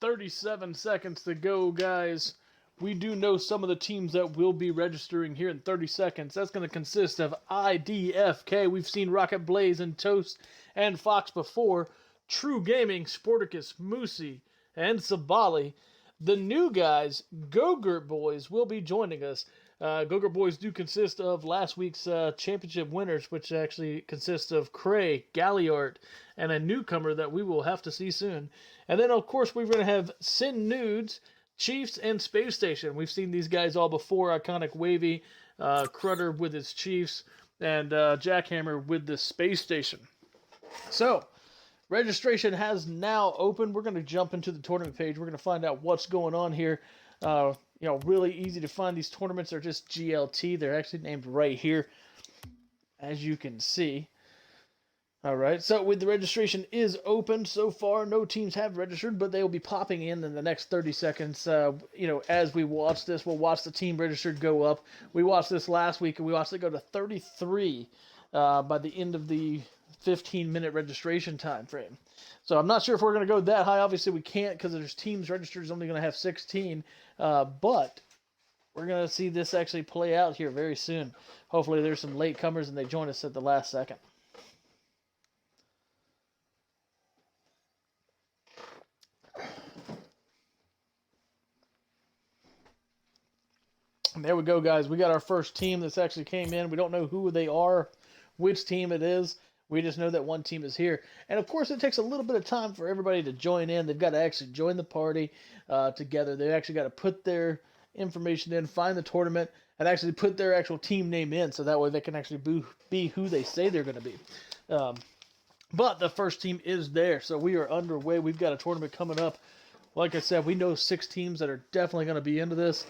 37 seconds to go, guys. We do know some of the teams that will be registering here in 30 seconds. That's going to consist of IDFK. We've seen Rocket Blaze and Toast and Fox before. True Gaming, Sporticus, Moosey, and Sabali. The new guys, Go-Gurt Boys, will be joining us. Go-Gurt Boys do consist of last week's championship winners, which actually consists of Cray, Galliard, and a newcomer that we will have to see soon. And then, of course, we're going to have Sin Nudes, Chiefs, and Space Station. We've seen these guys all before. Iconic Wavy, Crutter with his Chiefs, and Jackhammer with the Space Station. So, registration has now opened. We're going to jump into the tournament page. We're going to find out what's going on here. Really easy to find. These tournaments are just GLT. They're actually named right here, as you can see. All right, so with the registration is open so far, no teams have registered, but they will be popping in the next 30 seconds. As we watch this, we'll watch the team registered go up. We watched this last week, and we watched it go to 33 by the end of the 15-minute registration time frame. So I'm not sure if we're going to go that high. Obviously, we can't because there's teams registered is only going to have 16. But we're going to see this actually play out here very soon. Hopefully, there's some late comers and they join us at the last second. And there we go, guys. We got our first team that's actually came in. We don't know who they are, which team it is. We just know that one team is here. And, of course, it takes a little bit of time for everybody to join in. They've got to actually join the party together. They've actually got to put their information in, find the tournament, and actually put their actual team name in so that way they can actually be who they say they're going to be. But the first team is there, so we are underway. We've got a tournament coming up. Like I said, we know 6 teams that are definitely going to be into this.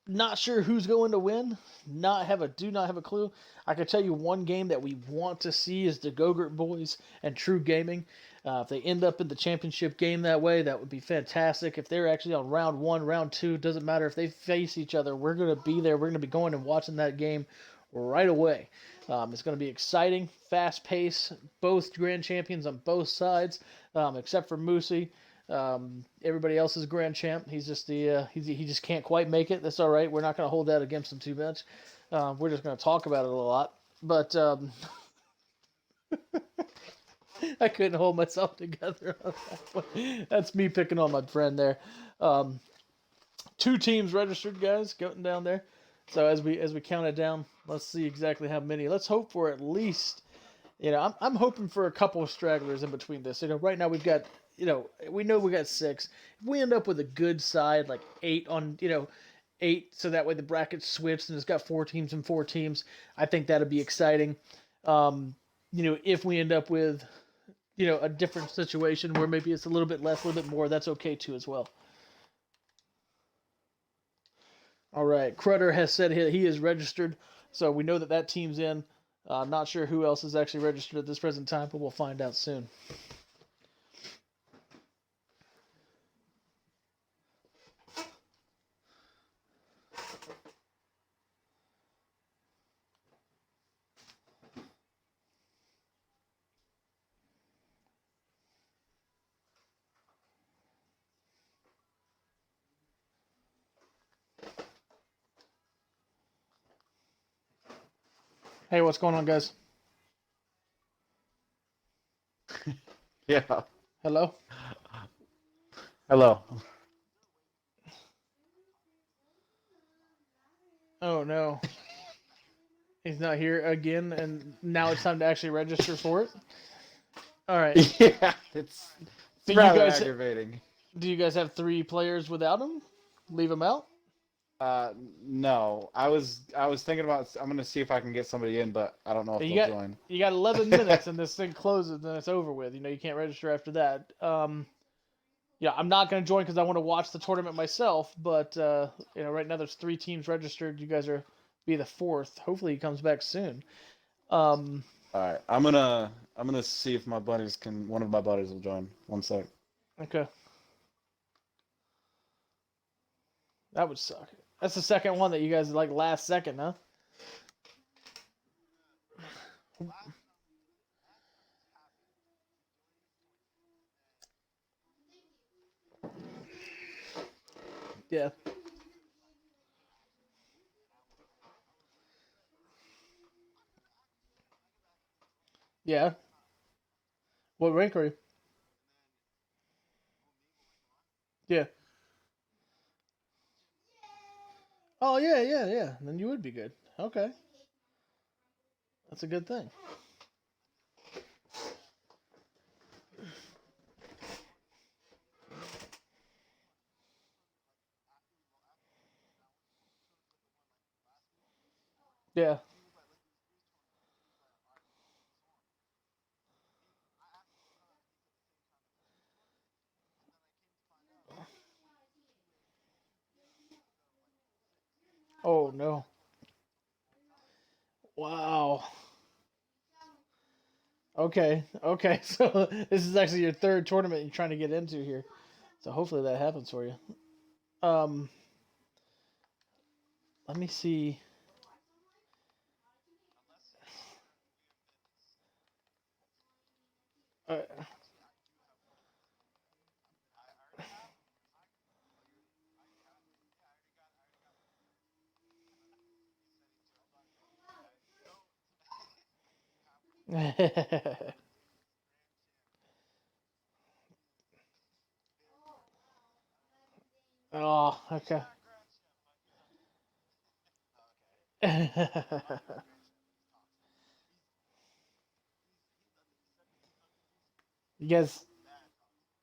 Not sure who's going to win. Do not have a clue. I can tell you one game that we want to see is the Go-Gurt Boys and True Gaming. If they end up in the championship game that way, that would be fantastic. If they're actually on round 1, round 2, doesn't matter. If they face each other, we're going to be there. We're going to be going and watching that game right away. It's going to be exciting, fast pace. Both grand champions on both sides, except for Moosey. Everybody else is grand champ. He's just he just can't quite make it. That's all right. We're not going to hold that against him too much. We're just going to talk about it a lot. But I couldn't hold myself together on that one. That's me picking on my friend there. 2 teams registered, guys, going down there. So as we count it down, let's see exactly how many. Let's hope for at least, I'm hoping for a couple of stragglers in between this. Right now we've got, we know we got 6. If we end up with a good side, like 8 on, 8, so that way the bracket's switched and it's got 4 teams and 4 teams, I think that'd be exciting. If we end up with, a different situation where maybe it's a little bit less, a little bit more, that's okay too as well. All right, Crutter has said he is registered, so we know that team's in. Not sure who else is actually registered at this present time, but we'll find out soon. Hey, what's going on, guys? Yeah. Hello? Hello. Oh, no. He's not here again, and now it's time to actually register for it? All right. Yeah, it's Do you rather guys aggravating. do you guys have 3 players without him? Leave him out? No. I was thinking about I'm gonna see if I can get somebody in, but I don't know if You they'll got join. you got 11 minutes, and this thing closes, then it's over with. You can't register after that. I'm not going to join because I want to watch the tournament myself. But right now there's 3 teams registered. You guys are be the 4th. Hopefully he comes back soon. Um, All right. I'm gonna see if one of my buddies will join. One sec. okay, that would suck. That's the second one that you guys like last second, huh? Yeah. Yeah. What rank are you? Yeah. Oh yeah, yeah, yeah. Then you would be good. Okay. That's a good thing. Yeah. Oh no. Wow. Okay. Okay. So this is actually your third tournament you're trying to get into here. So hopefully that happens for you. Um, let me see. Uh, oh, okay. you guys,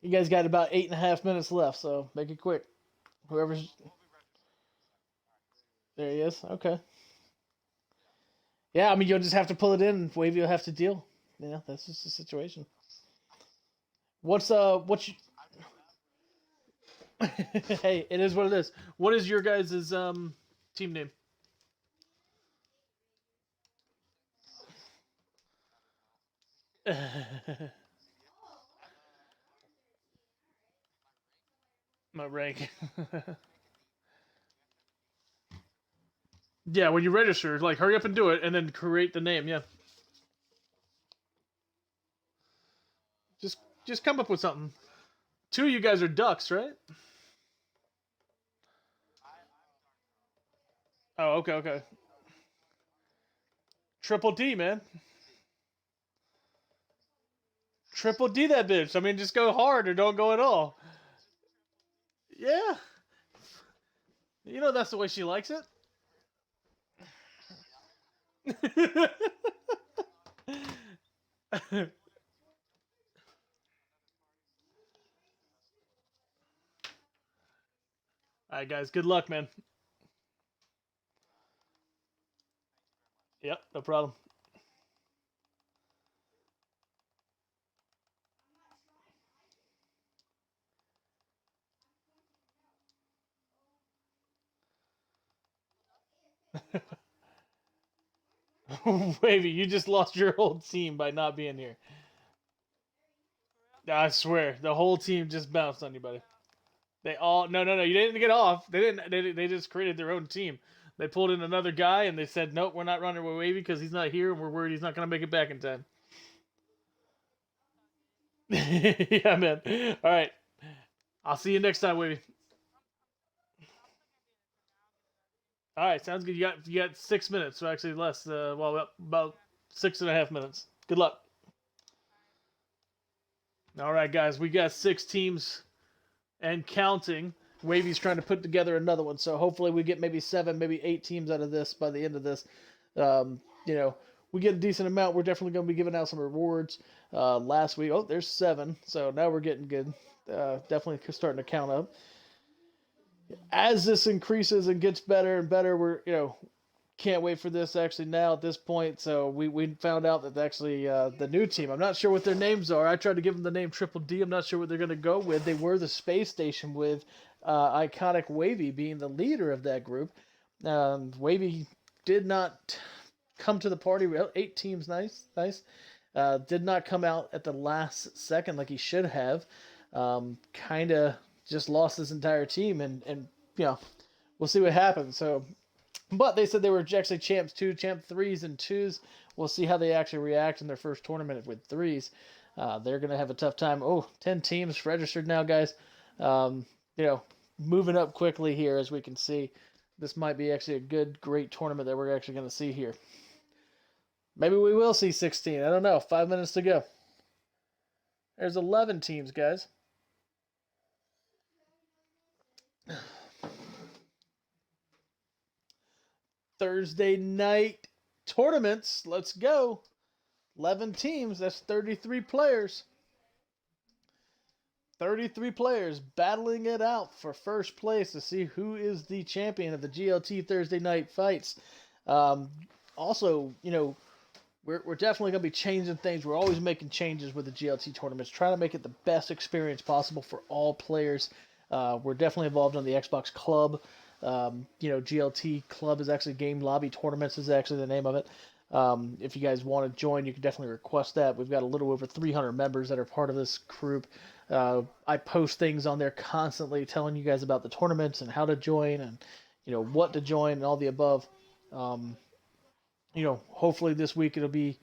you guys got about 8.5 minutes left, so make it quick. Whoever's there, he is. Okay. Yeah, I mean you'll just have to pull it in. Wavy will have to deal. Yeah, that's just the situation. What's hey, it is what it is. What is your guys' team name? My rank. Yeah, when you register, like hurry up and do it, and then create the name. Yeah, just just come up with something. Two of you guys are ducks, right? Oh, okay, okay. Triple D, man. Triple D that bitch. I mean, just go hard or don't go at all. Yeah, you know that's the way she likes it. All right, guys. Good luck, man. Yep, no problem. Wavy, you just lost your whole team by not being here. I swear, the whole team just bounced on you, buddy. They all no. You didn't get off. They didn't. They just created their own team. They pulled in another guy and they said, nope, we're not running with Wavy because he's not here and we're worried he's not gonna make it back in time. Yeah, man. All right. I'll see you next time, Wavy. All right, sounds good. You got 6 minutes, so actually less. Well, about 6.5 minutes. Good luck. All right, guys, we got 6 teams and counting. Wavy's trying to put together another one, so hopefully we get maybe 7, maybe 8 teams out of this by the end of this. You know, we get a decent amount. We're definitely going to be giving out some rewards. Last week, oh, there's 7, so now we're getting good. Definitely starting to count up. As this increases and gets better and better, we're can't wait for this actually now at this point. So we found out that actually the new team, I'm not sure what their names are. I tried to give them the name Triple D. I'm not sure what they're going to go with. They were the space station with iconic Wavy being the leader of that group. Wavy did not come to the party. 8 teams, nice, nice. Did not come out at the last second like he should have. Kind of just lost his entire team, and we'll see what happens. So but they said they were actually champs 2, champ 3s, and 2s. We'll see how they actually react in their first tournament with 3s. They're going to have a tough time. Oh, 10 teams registered now, guys. You know, moving up quickly here, as we can see. This might be actually a good, great tournament that we're actually going to see here. Maybe we will see 16. I don't know. 5 minutes to go. There's 11 teams, guys. Thursday night tournaments. Let's go. 11 teams. That's 33 players. 33 players battling it out for first place to see who is the champion of the GLT Thursday night fights. Um, Also, we're definitely going to be changing things. We're always making changes with the GLT tournaments, trying to make it the best experience possible for all players. We're definitely involved in the Xbox Club. GLT Club is actually Game Lobby Tournaments is actually the name of it. If you guys want to join, you can definitely request that. We've got a little over 300 members that are part of this group. I post things on there constantly telling you guys about the tournaments and how to join and, what to join and all the above. Hopefully this week it'll be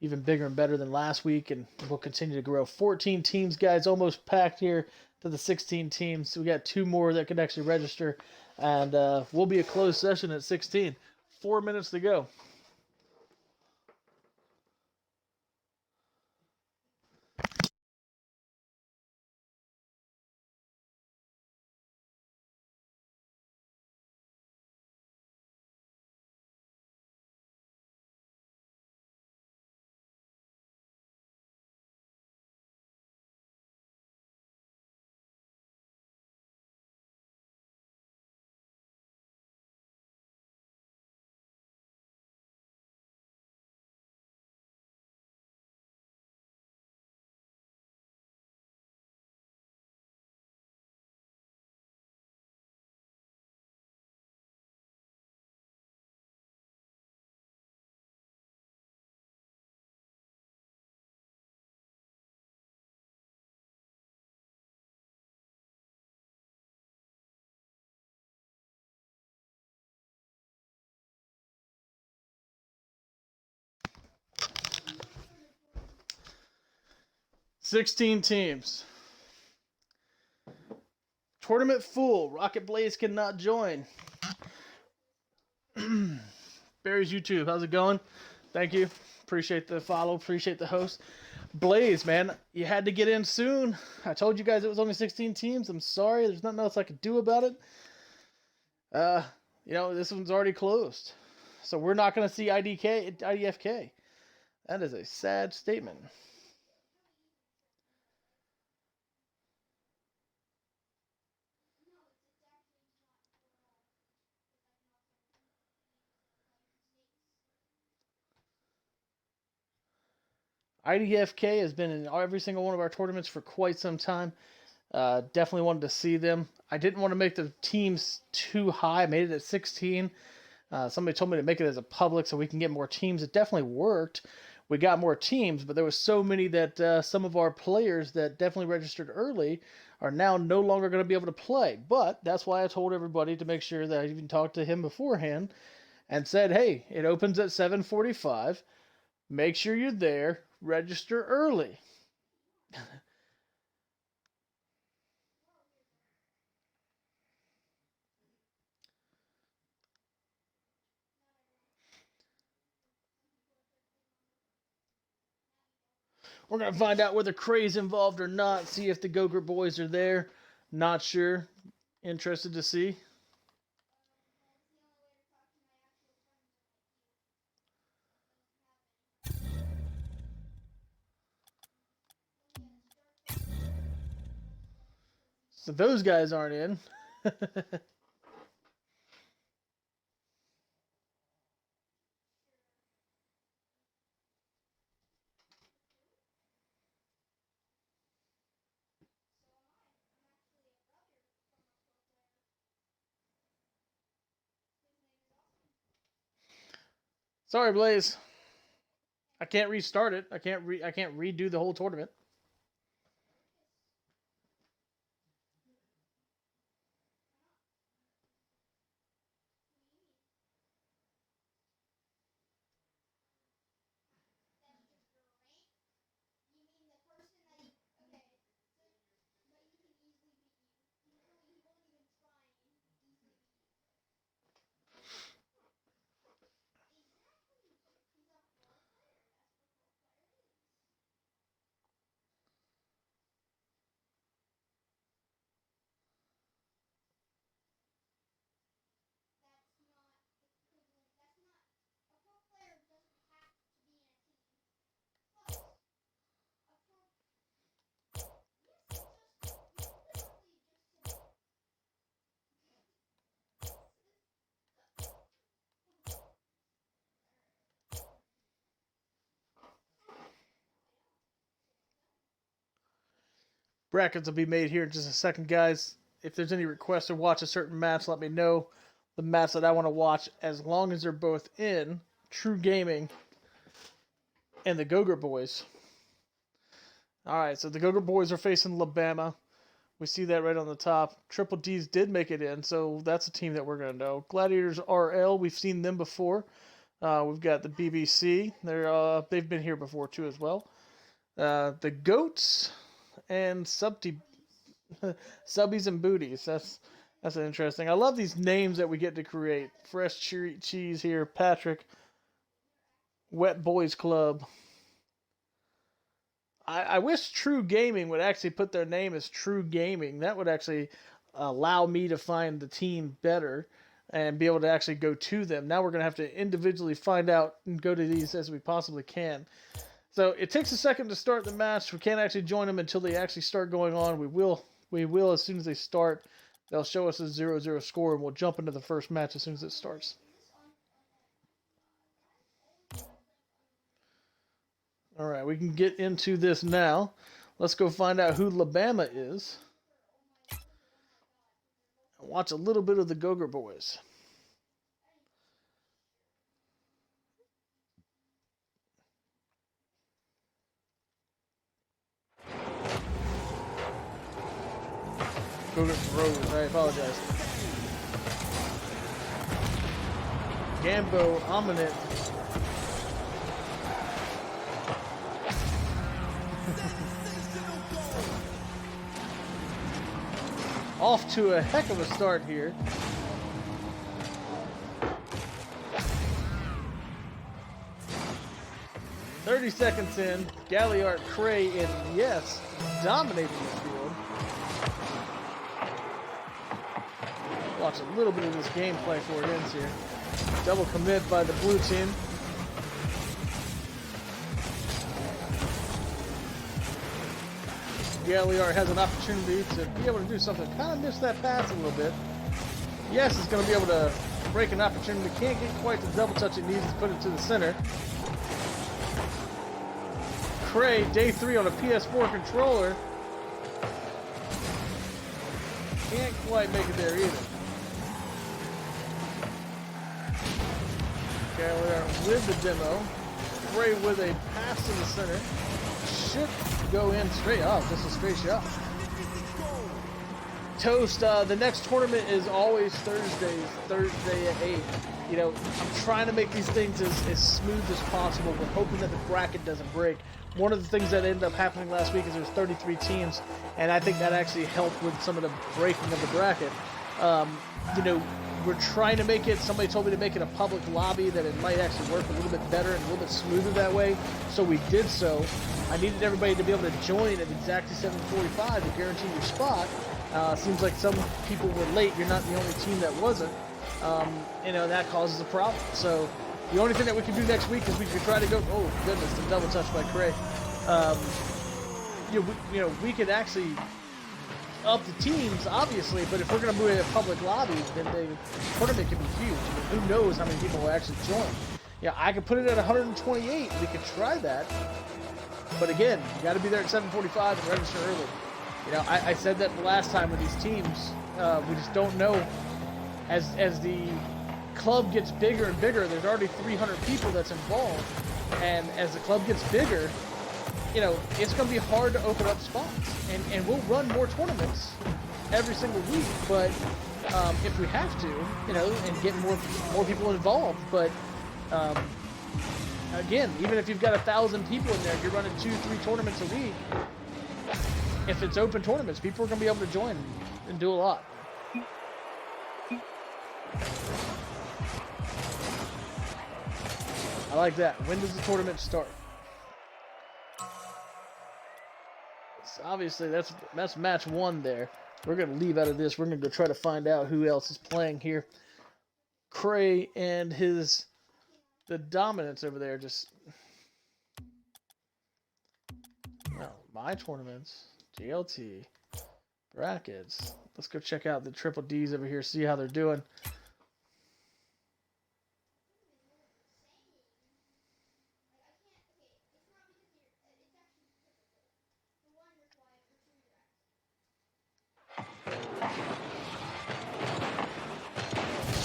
even bigger and better than last week, and we'll continue to grow. 14 teams, guys, almost packed here to the 16 teams. So we got 2 more that can actually register, and we'll be a closed session at 16. 4 minutes to go. $16 teams. Tournament full. Rocket Blaze cannot join. Barry's YouTube, how's it going? Thank you. Appreciate the follow. Appreciate the host. Blaze, man, you had to get in soon. I told you guys it was only 16 teams. I'm sorry. There's nothing else I could do about it. This one's already closed. So we're not going to see IDFK. That is a sad statement. IDFK has been in every single one of our tournaments for quite some time. Definitely wanted to see them. I didn't want to make the teams too high. I made it at 16. Somebody told me to make it as a public so we can get more teams. It definitely worked. We got more teams, but there was so many that some of our players that definitely registered early are now no longer going to be able to play. But that's why I told everybody to make sure that I even talked to him beforehand and said, hey, it opens at 7:45. Make sure you're there. Register early. We're going to find out whether Cray's involved or not, see if the Gogurt boys are there. Not sure. Interested to see. So those guys aren't in. Sorry, Blaze. I can't restart it. I can't redo the whole tournament. Brackets will be made here in just a second, guys. If there's any requests to watch a certain match, let me know the match that I want to watch, as long as they're both in True Gaming and the Gogurt Boys. All right, so the Gogurt Boys are facing Alabama. We see that right on the top. Triple D's did make it in, so that's a team that we're going to know. Gladiators RL, we've seen them before. We've got the BBC. They've been here before, too, as well. The Goats and Subbies and Booties. That's interesting. I love these names that we get to create. Fresh Cheese here, Patrick. Wet Boys Club. I wish True Gaming would actually put their name as True Gaming. That would actually allow me to find the team better and be able to actually go to them. Now we're going to have to individually find out and go to these as we possibly can. So it takes a second to start the match. We can't actually join them until they actually start going on. We will as soon as they start. They'll show us a 0-0 score, and we'll jump into the first match as soon as it starts. All right, we can get into this now. Let's go find out who Alabama is. And watch a little bit of the Gogurt Boys. Gogurt Bros, I apologize. Gambo, Ominent. Off to a heck of a start here. "30 seconds in, Galliard, Cray, and yes, dominating the field. Watch a little bit of this gameplay before it ends here. Double commit by the blue team. Galliard has an opportunity to be able to do something. Kind of missed that pass a little bit. Yes, he's going to be able to break an opportunity. Can't get quite the double touch it needs to put it to the center. Cray, day 3 on a PS4 controller. Can't quite make it there either. Galliard with the demo. Cray with a pass to the center. Should go in straight up, just a straight shot. Toast, the next tournament is always Thursday at 8. You know, I'm trying to make these things as smooth as possible. We're hoping that the bracket doesn't break. One of the things that ended up happening last week is there's 33 teams, and I think that actually helped with some of the breaking of the bracket. You know, we're trying to make it, somebody told me to make it a public lobby, that it might actually work a little bit better and a little bit smoother that way, so we did so. I needed everybody to be able to join at exactly 7:45 to guarantee your spot. Seems like some people were late. You're not the only team that wasn't. You know, that causes a problem. So the only thing that we can do next week is we can try to go, oh goodness, the double touch by Cray. We could actually up the teams, obviously, but if we're going to move it a public lobby, then the tournament can be huge. I mean, who knows how many people will actually join. Yeah, I could put it at 128. We could try that. But again, you got to be there at 7:45 and register early. You know, I said that the last time with these teams, we just don't know. As the club gets bigger and bigger, there's already 300 people that's involved, and as the club gets bigger, you know, it's going to be hard to open up spots. And we'll run more tournaments every single week, but if we have to, you know, and get more people involved. But again, even if you've got 1,000 people in there, you're running 2-3 tournaments a week. If it's open tournaments, people are going to be able to join and do a lot. I like that. When does the tournament start? So obviously, that's match 1 there. We're going to leave out of this. We're going to go try to find out who else is playing here. Cray and the dominance over there just... No, my tournaments. GLT. Brackets. Let's go check out the Triple D's over here, see how they're doing.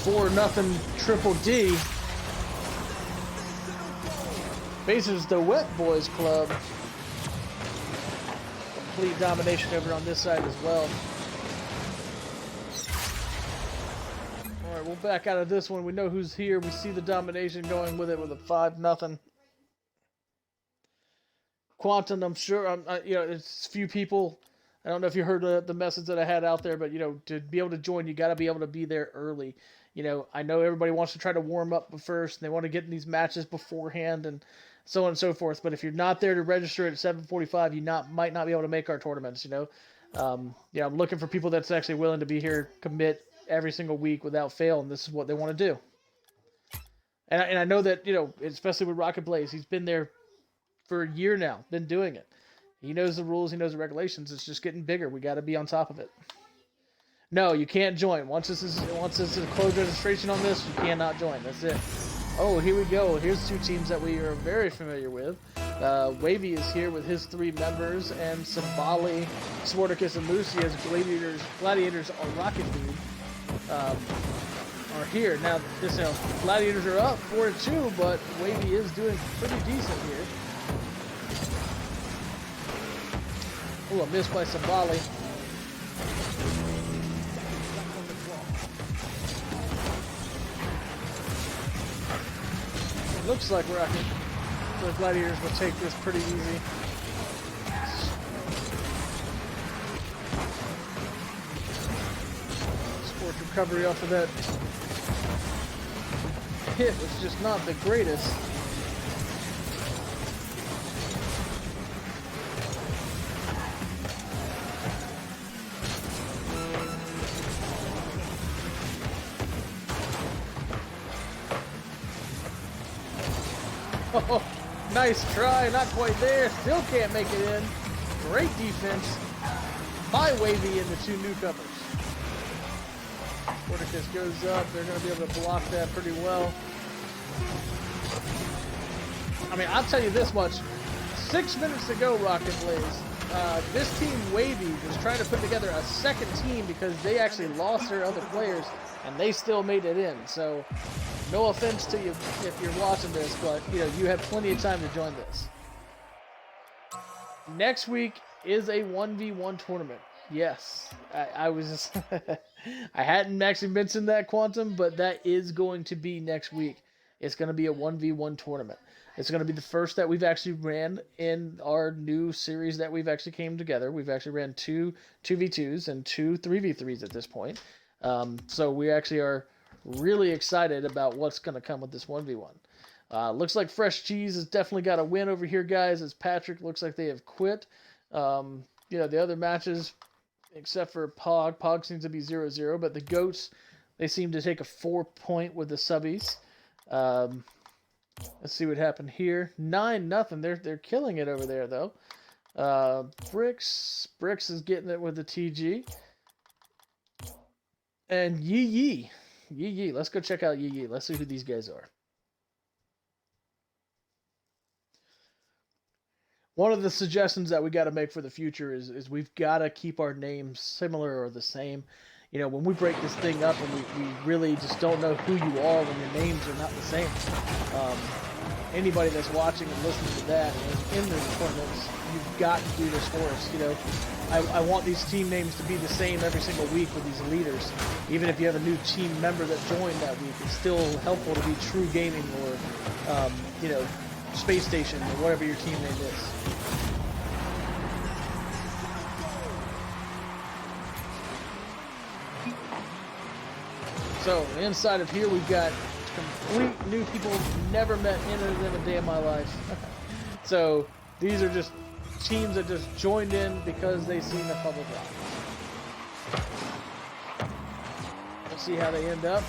4-0 Triple D. Faces the Wet Boys Club. Complete domination over on this side as well. Alright, we'll back out of this one. We know who's here. We see the domination going with it with a 5-0. Quantum, I'm sure, you know, it's few people. I don't know if you heard the message that I had out there, but, you know, to be able to join, you got to be able to be there early. You know, I know everybody wants to try to warm up first, and they want to get in these matches beforehand and so on and so forth. But if you're not there to register at 7:45, you might not be able to make our tournaments, you know. Yeah, I'm looking for people that's actually willing to be here, commit every single week without fail, and this is what they want to do. And I know that, you know, especially with Rocket Blaze, he's been there for a year now, been doing it. He knows the rules, he knows the regulations. It's just getting bigger. We got to be on top of it. No, you can't join. Once this is a closed registration on this, you cannot join. That's it. Oh, here we go. Here's two teams that we are very familiar with. Wavy is here with his 3 members, and Sabali, Sporticus, and Lucy as Gladiators are Rocket League are here. Now, this, you know, Gladiators are up 4-2, but Wavy is doing pretty decent here. Oh, a miss by Sabali. Looks like the Gladiators will take this pretty easy. Sports recovery off of that hit was just not the greatest. Oh, nice try, not quite there. Still can't make it in. Great defense by Wavy and the 2 newcomers. Sporticus goes up. They're going to be able to block that pretty well. I mean, I'll tell you this much. 6 minutes to go, Rocket Blaze. This team, Wavy, was trying to put together a second team because they actually lost their other players, and they still made it in. So, no offense to you if you're watching this, but, you know, you have plenty of time to join this. Next week is a 1v1 tournament. Yes, I was just I hadn't actually mentioned that, Quantum, but that is going to be next week. It's going to be a 1v1 tournament. It's going to be the first that we've actually ran in our new series that we've actually came together. We've actually ran 2 2v2s and 2 3v3s at this point. So we actually are really excited about what's going to come with this 1v1. Looks like Fresh Cheese has definitely got a win over here, guys, as Patrick looks like they have quit. You know, the other matches, except for Pog seems to be 0-0, but the Goats, they seem to take a 4-point with the subbies. Let's see what happened here. 9-0. They're killing it over there, though. Bricks is getting it with the TG. And Yee. Let's go check out Yee. Let's see who these guys are. One of the suggestions that we got to make for the future is we've got to keep our names similar or the same. You know, when we break this thing up and we really just don't know who you are when your names are not the same. Anybody that's watching and listening to that and in the tournaments, you've got to do this for us. You know, I want these team names to be the same every single week with these leaders. Even if you have a new team member that joined that week, it's still helpful to be True Gaming or, you know, Space Station or whatever your team name is. So inside of here we've got complete new people never met any of them a day in my life. So these are just teams that just joined in because they seen the public rock. Let's see how they end up.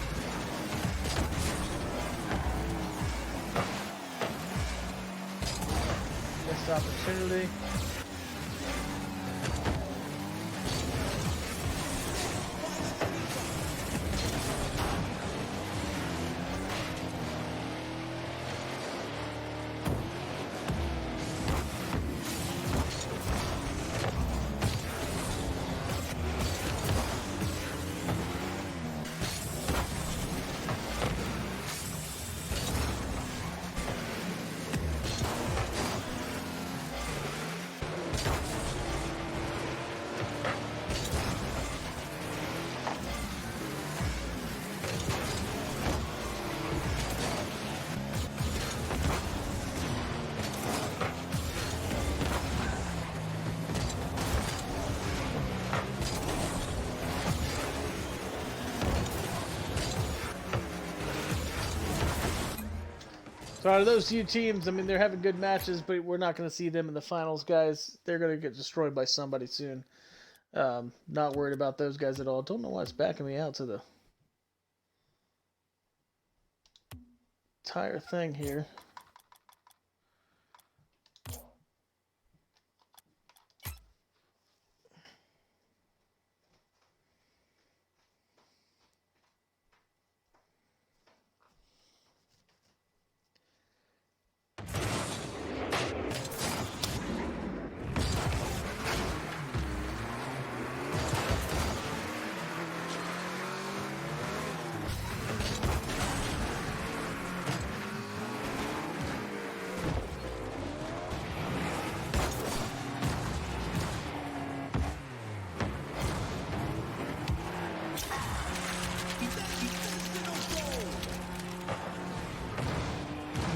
Missed opportunity. So out of those two teams, I mean, they're having good matches, but we're not going to see them in the finals, guys. They're going to get destroyed by somebody soon. Not worried about those guys at all. Don't know why it's backing me out to the entire thing here.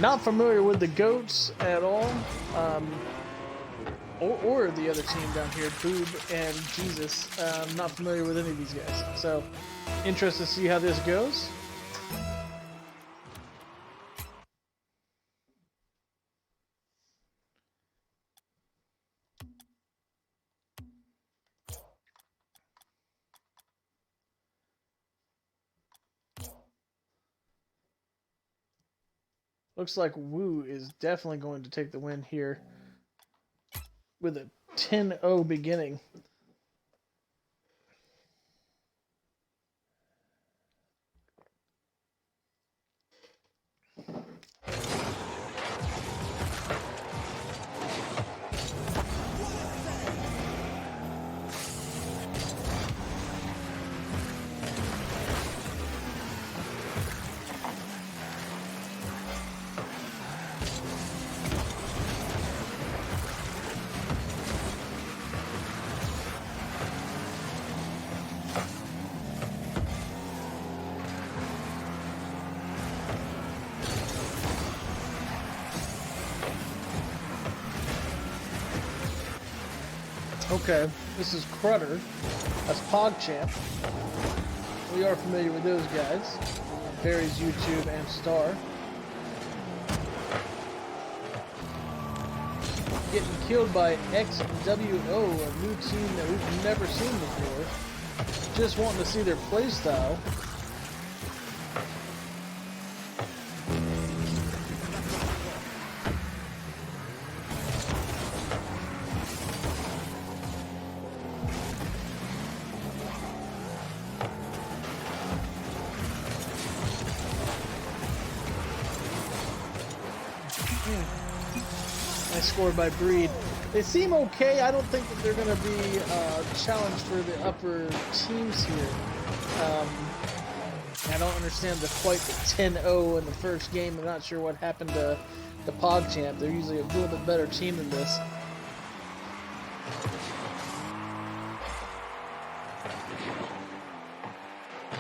Not familiar with the goats at all, or the other team down here, Boob and Jesus. Not familiar with any of these guys, so interested to see how this goes. Looks like Wu is definitely going to take the win here with a 10-0 beginning. Okay, this is Crutter. That's PogChamp. We are familiar with those guys. Barry's YouTube and Star. Getting killed by XWO, a new team that we've never seen before. Just wanting to see their playstyle. Nice score by Breed. They seem okay. I don't think that they're going to be challenged for the upper teams here. I don't understand quite the 10-0 in the first game. I'm not sure what happened to the PogChamp. They're usually a little bit better team than this.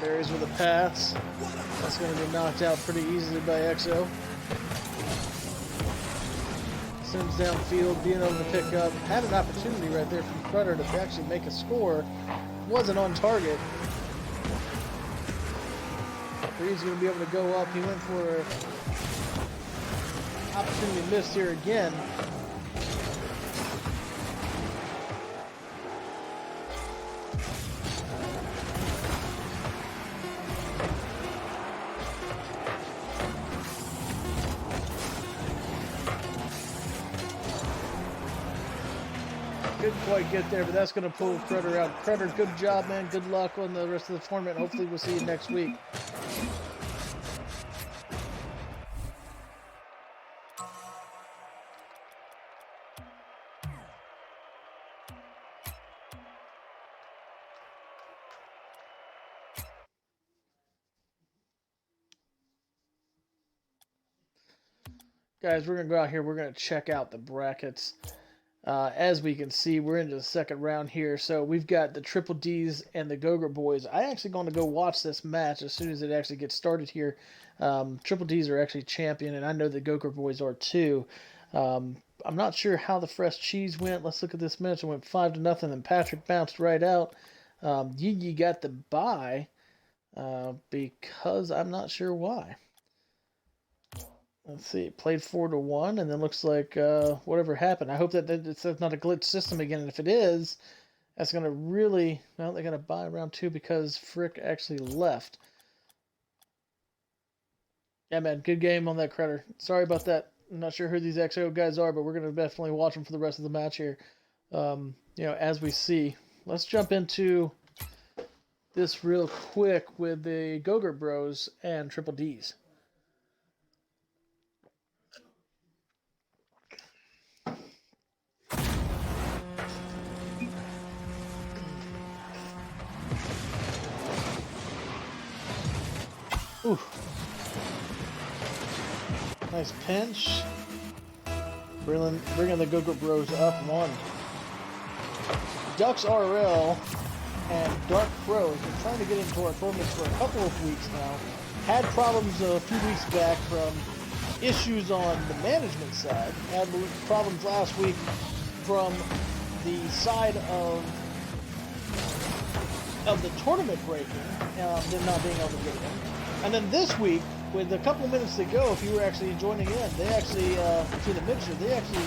Barry's with a pass. That's going to be knocked out pretty easily by XO. Sims downfield, being able to pick up. Had an opportunity right there from Crutter to actually make a score. Wasn't on target. Breed's going to be able to go up. He went for an opportunity missed here again. Couldn't quite get there, but that's going to pull Crutter out. Crutter, good job, man. Good luck on the rest of the tournament. Hopefully we'll see you next week. Guys, we're going to go out here. We're going to check out the brackets. As we can see, we're into the second round here. So we've got the Triple D's and the Go-Gurt Boys. I actually going to go watch this match as soon as it actually gets started here. Triple D's are actually champion, and I know the Go-Gurt Boys are too. I'm not sure how the fresh cheese went. Let's look at this match. It went 5-0, and Patrick bounced right out. Yi got the bye because I'm not sure why. Let's see, it played 4-1, and then looks like whatever happened. I hope that it's not a glitch system again, and if it is, that's going to really... Well, they're going to buy round 2 because Frick actually left. Yeah, man, good game on that Credder. Sorry about that. I'm not sure who these XO guys are, but we're going to definitely watch them for the rest of the match here. As we see. Let's jump into this real quick with the Go-Gurt Bros and Triple D's. Ooh. Nice pinch. Bringing the Go-Gurt Bros up 1. Ducks RL and Dark Crow have been trying to get into our tournaments for a couple of weeks now. Had problems a few weeks back from issues on the management side. Had problems last week from the side of the tournament breaking, them not being able to get in. And then this week, with a couple of minutes to go, if you were actually joining in, they actually, to the mixer, they actually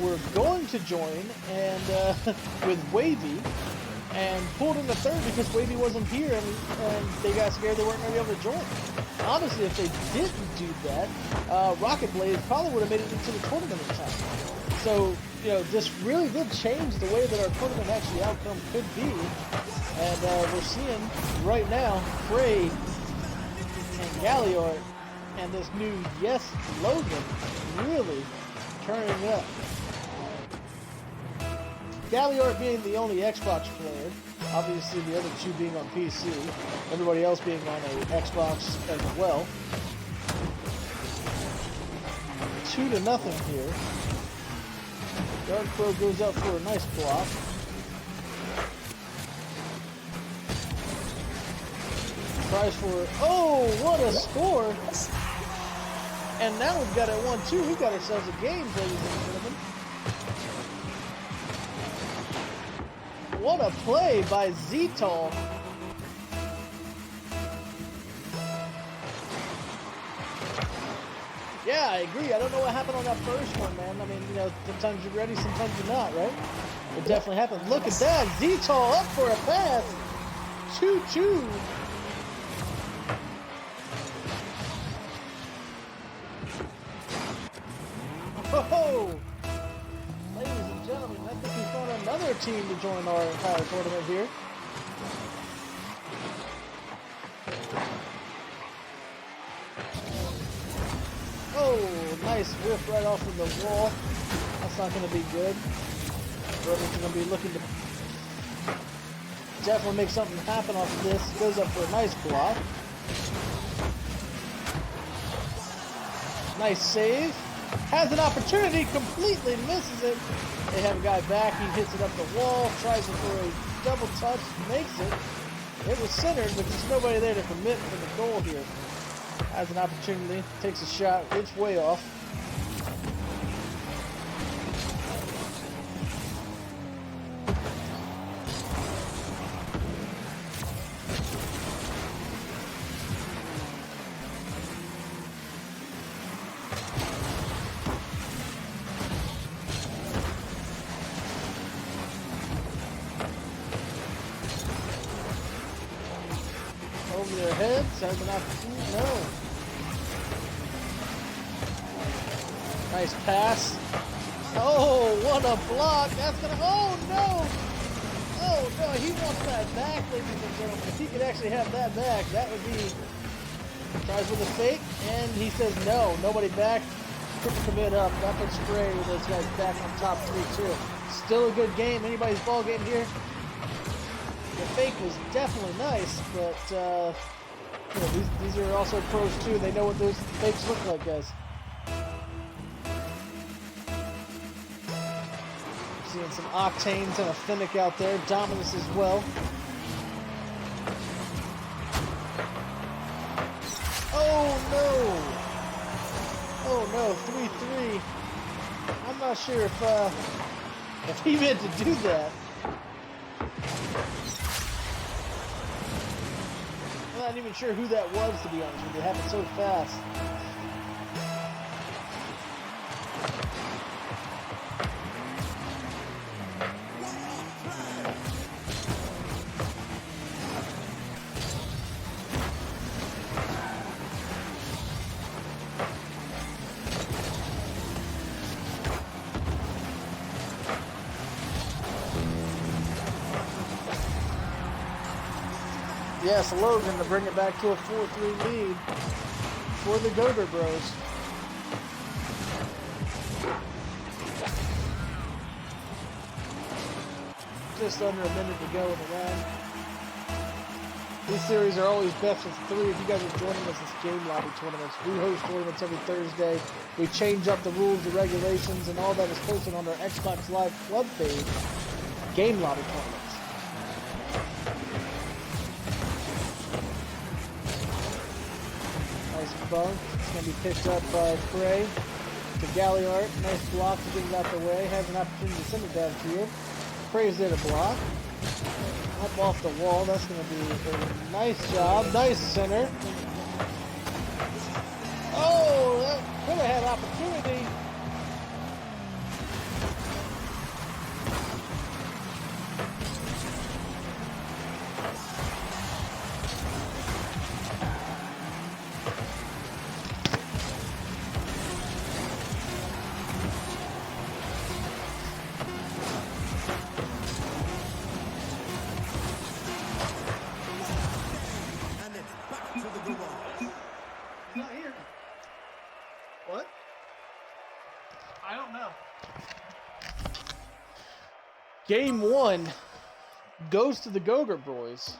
were going to join and with Wavy, and pulled in the third because Wavy wasn't here, and they got scared they weren't going to be able to join. Honestly, if they didn't do that, Rocket Blaze probably would have made it into the tournament in time. So, this really did change the way that our tournament actually outcome could be. And we're seeing right now Frey and Galliard and this new Yes Logan really turning up. Galliard being the only Xbox player, obviously the other two being on PC, everybody else being on a Xbox as well. 2-0 here. Dark Crow goes up for a nice block. Tries for, oh, what a score! And now we've got it 1-2. We've got ourselves a game, ladies and gentlemen. What a play by Ztol. Yeah, I agree. I don't know what happened on that first one, man. I mean, sometimes you're ready, sometimes you're not, right? It definitely happened. Look at that. Ztol up for a pass. 2-2. Oh, ladies and gentlemen, I think we found another team to join our entire tournament here. Oh, nice whiff right off of the wall. That's not going to be good. Brothers are going to be looking to definitely make something happen off of this. Goes up for a nice block. Nice save. Has an opportunity, completely misses it. They have a guy back, he hits it up the wall, tries it for a double touch, makes it. It was centered, but there's nobody there to commit for the goal here. Has an opportunity, takes a shot, it's way off. Over their heads, has an opportunity, no. Nice pass. Oh, what a block. That's gonna, oh no! Oh no, he wants that back, ladies and gentlemen. If he could actually have that back, that would be, tries with a fake, and he says no, nobody back. Couldn't commit up. That puts Frey with those guys back on top 3-2. Still a good game, anybody's ball game here. The fake was definitely nice, but these are also pros too. They know what those fakes look like, guys. Seeing some Octanes and a Finnick out there. Dominus as well. Oh no! Oh no, 3-3. I'm not sure if he meant to do that. I'm not even sure who that was, to be honest with you. It happened so fast. Yes, Logan to bring it back to a 4-3 lead for the Goder Bros. Just under a minute to go in the round. These series are always best of 3. If you guys are joining us, it's Game Lobby tournaments. We host tournaments every Thursday. We change up the rules, the regulations, and all that is posted on our Xbox Live Club page. Game Lobby tournaments. Bunk. It's going to be picked up by Frey to Galliard. Nice block to get it out the way. Has an opportunity to send it downfield. Frey's there to block. Up off the wall. That's going to be a nice job. Nice center. Oh, that could have had opportunity. Game 1 goes to the Goger Boys.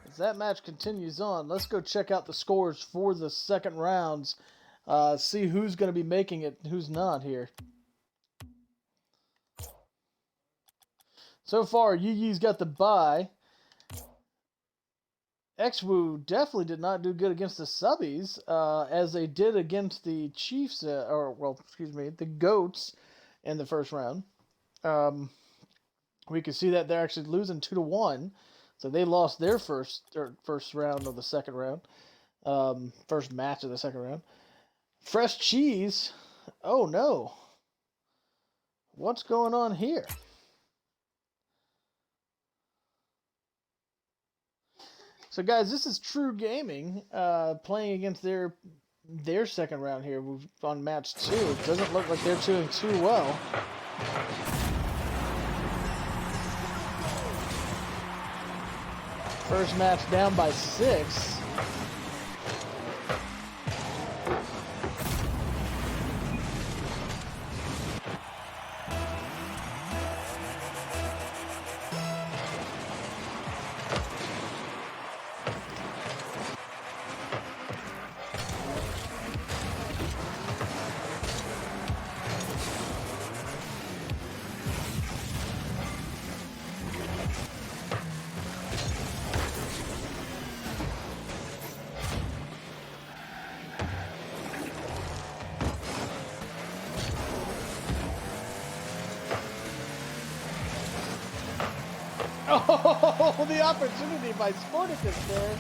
As that match continues on, let's go check out the scores for the second rounds. See who's going to be making it and who's not here. So far, Yi Yi's got the bye. Xwu definitely did not do good against the Subbies, as they did against the Chiefs, the Goats in the first round. We can see that they're actually losing 2-1. So they lost their first round of the second round. First match of the second round. Fresh Cheese. Oh no. What's going on here? So guys, this is True Gaming playing against their second round here on match 2. It doesn't look like they're doing too well. First match down by 6. Oh, the opportunity by Sporticus there.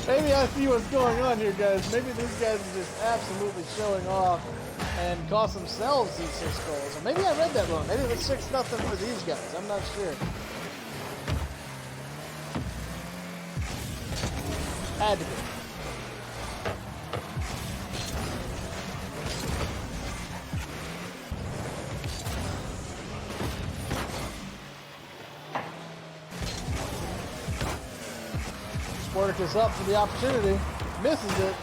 Maybe I see what's going on here, guys. Maybe these guys are just absolutely showing off and cost themselves these 6 goals. Or maybe I read that wrong. Maybe it was 6-0 for these guys. I'm not sure. Had to be. Spartacus up for the opportunity. Misses it.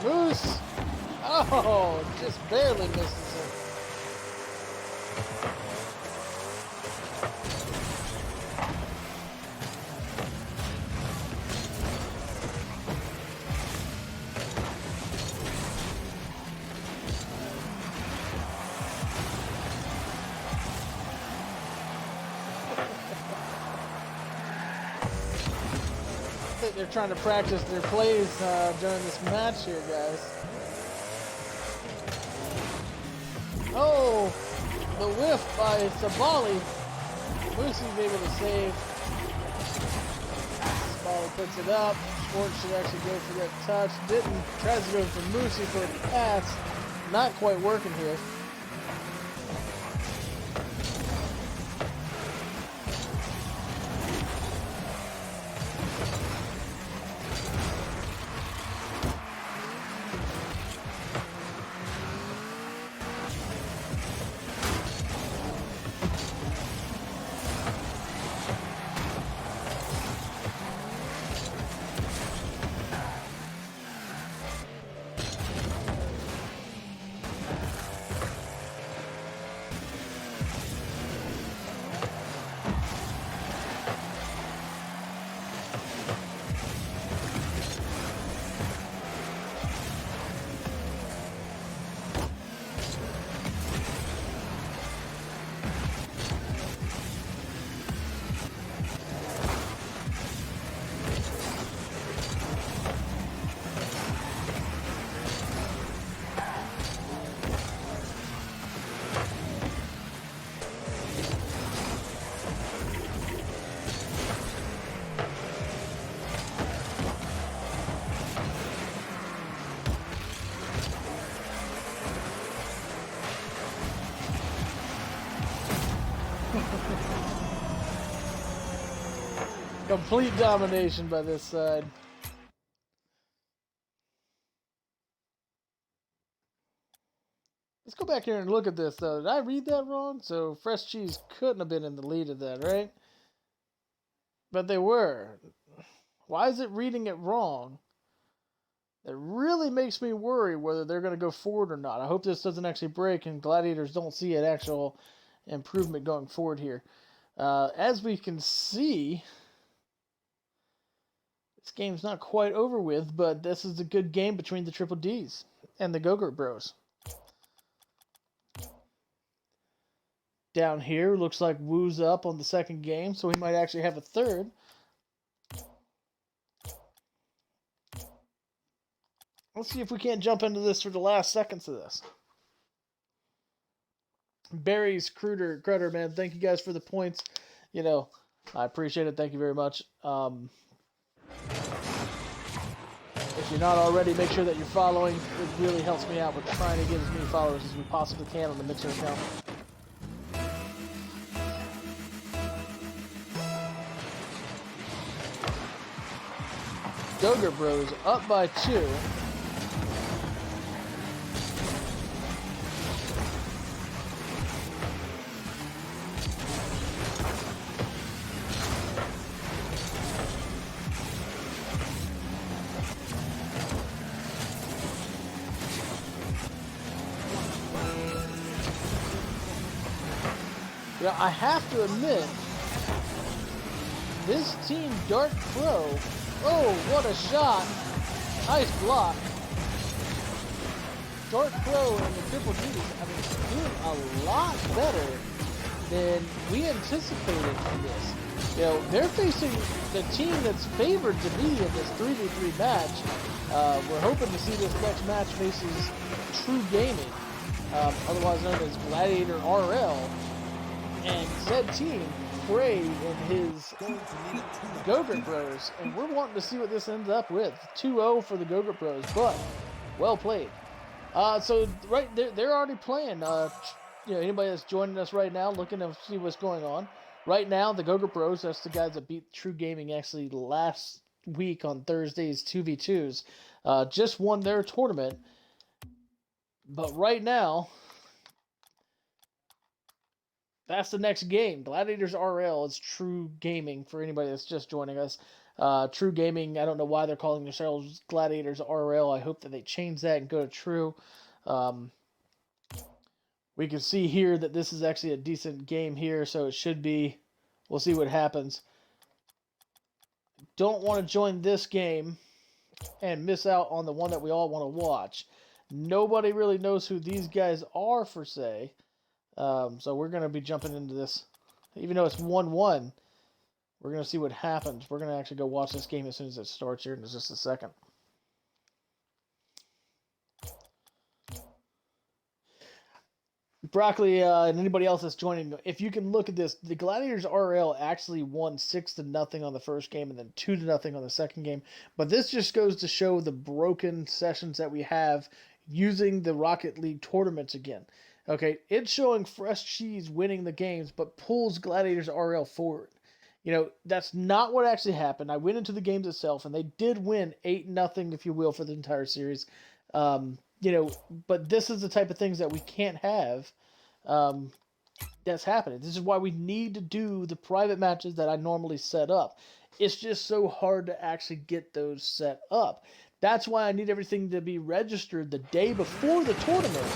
Moose. Oh, just barely misses it. I think they're trying to practice their plays during this match here, guys. Oh, the whiff by Sabali. Moosey's able to save. Sabali puts it up. Schwartz should actually go for that touch. Didn't. Tries to go for Moosey for a pass. Not quite working here. Complete domination by this side. Let's go back here and look at this, though. Did I read that wrong? So Fresh Cheese couldn't have been in the lead of that, right? But they were. Why is it reading it wrong? It really makes me worry whether they're going to go forward or not. I hope this doesn't actually break and Gladiators don't see an actual improvement going forward here. As we can see, this game's not quite over with, but this is a good game between the Triple Ds and the Go-Gurt Bros. Down here, looks like Woo's up on the second game, so he might actually have a third. Let's see if we can't jump into this for the last seconds of this. Barry's Cruder, man, thank you guys for the points. You know, I appreciate it. Thank you very much. If you're not already, make sure that you're following. It really helps me out with trying to get as many followers as we possibly can on the Mixer account. Go-Gurt Bros up by 2. Yeah, I have to admit, this team Dark Pro, oh, what a shot. Nice block. Dark Pro and the Triple Ds, I mean, doing a lot better than we anticipated in this. You know, they're facing the team that's favored to be in this 3v3 match. We're hoping to see this next match faces True Gaming, otherwise known as Gladiator RL. And said team, Bray and his Go-Gurt Bros. And we're wanting to see what this ends up with. 2-0 for the Go-Gurt Bros, but well played. So right there, they're already playing. You know, anybody that's joining us right now, looking to see what's going on. Right now, the Go-Gurt Bros, that's the guys that beat True Gaming actually last week on Thursday's 2v2s, just won their tournament. But right now, that's the next game. Gladiators RL is True Gaming for anybody that's just joining us. True Gaming, I don't know why they're calling themselves Gladiators RL. I hope that they change that and go to True. We can see here that this is actually a decent game here, so it should be. We'll see what happens. Don't want to join this game and miss out on the one that we all want to watch. Nobody really knows who these guys are, per se. So we're going to be jumping into this. Even though it's 1-1, we're going to see what happens. We're going to actually go watch this game as soon as it starts here in just a second. Broccoli and anybody else that's joining, if you can look at this, the Gladiators RL actually won 6-0 on the first game and then 2-0 on the second game. But this just goes to show the broken sessions that we have using the Rocket League tournaments again. Okay, it's showing Fresh Cheese winning the games, but pulls Gladiators RL forward. You know, that's not what actually happened. I went into the games itself, and they did win 8-0, if you will, for the entire series. You know, but this is the type of things that we can't have that's happening. This is why we need to do the private matches that I normally set up. It's just so hard to actually get those set up. That's why I need everything to be registered the day before the tournament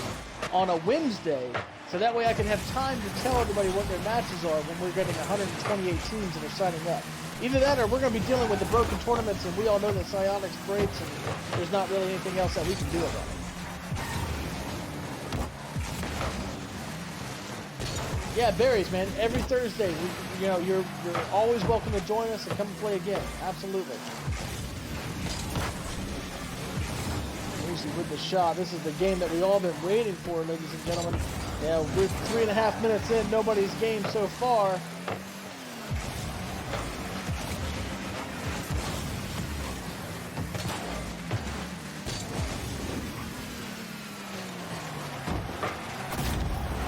on a Wednesday, so that way I can have time to tell everybody what their matches are when we're getting 128 teams that are signing up. Either that or we're going to be dealing with the broken tournaments, and we all know that Psionics breaks, and there's not really anything else that we can do about it. Yeah, berries, man. Every Thursday, you're always welcome to join us and come and play again. Absolutely. Lucy with the shot. This is the game that we all been waiting for, ladies and gentlemen. Yeah, we're 3.5 minutes in. Nobody's game so far.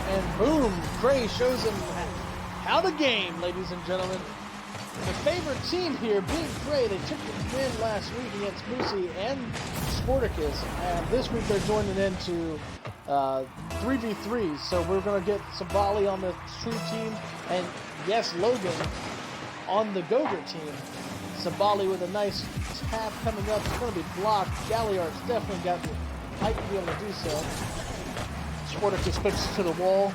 And boom, Gray shows him how to game, ladies and gentlemen. The favorite team here being Gray. They took the win last week against Moosey and Sporticus, and this week they're joining into 3v3s. So we're going to get Sabali on the True team, and yes, Logan on the Gogurt team. Sabali with a nice tap coming up. It's going to be blocked. Galliard's definitely got the height to be able to do so. Sporticus puts to the wall,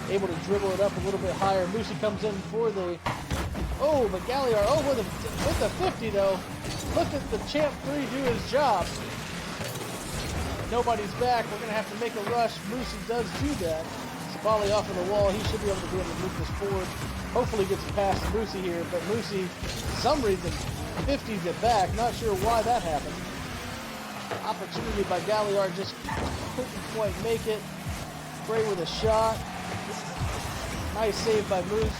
able to dribble it up a little bit higher. Moosey comes in for the... Oh, but Galliard, with the 50 though. Look at the Champ 3 do his job. Nobody's back. We're going to have to make a rush. Moosey does do that. Sabali off of the wall. He should be able to move this forward. Hopefully gets past Moosey here, but Moosey, for some reason, 50s it back. Not sure why that happened. Opportunity by Galliard, just couldn't quite make it. Gray with a shot. Nice save by Moose.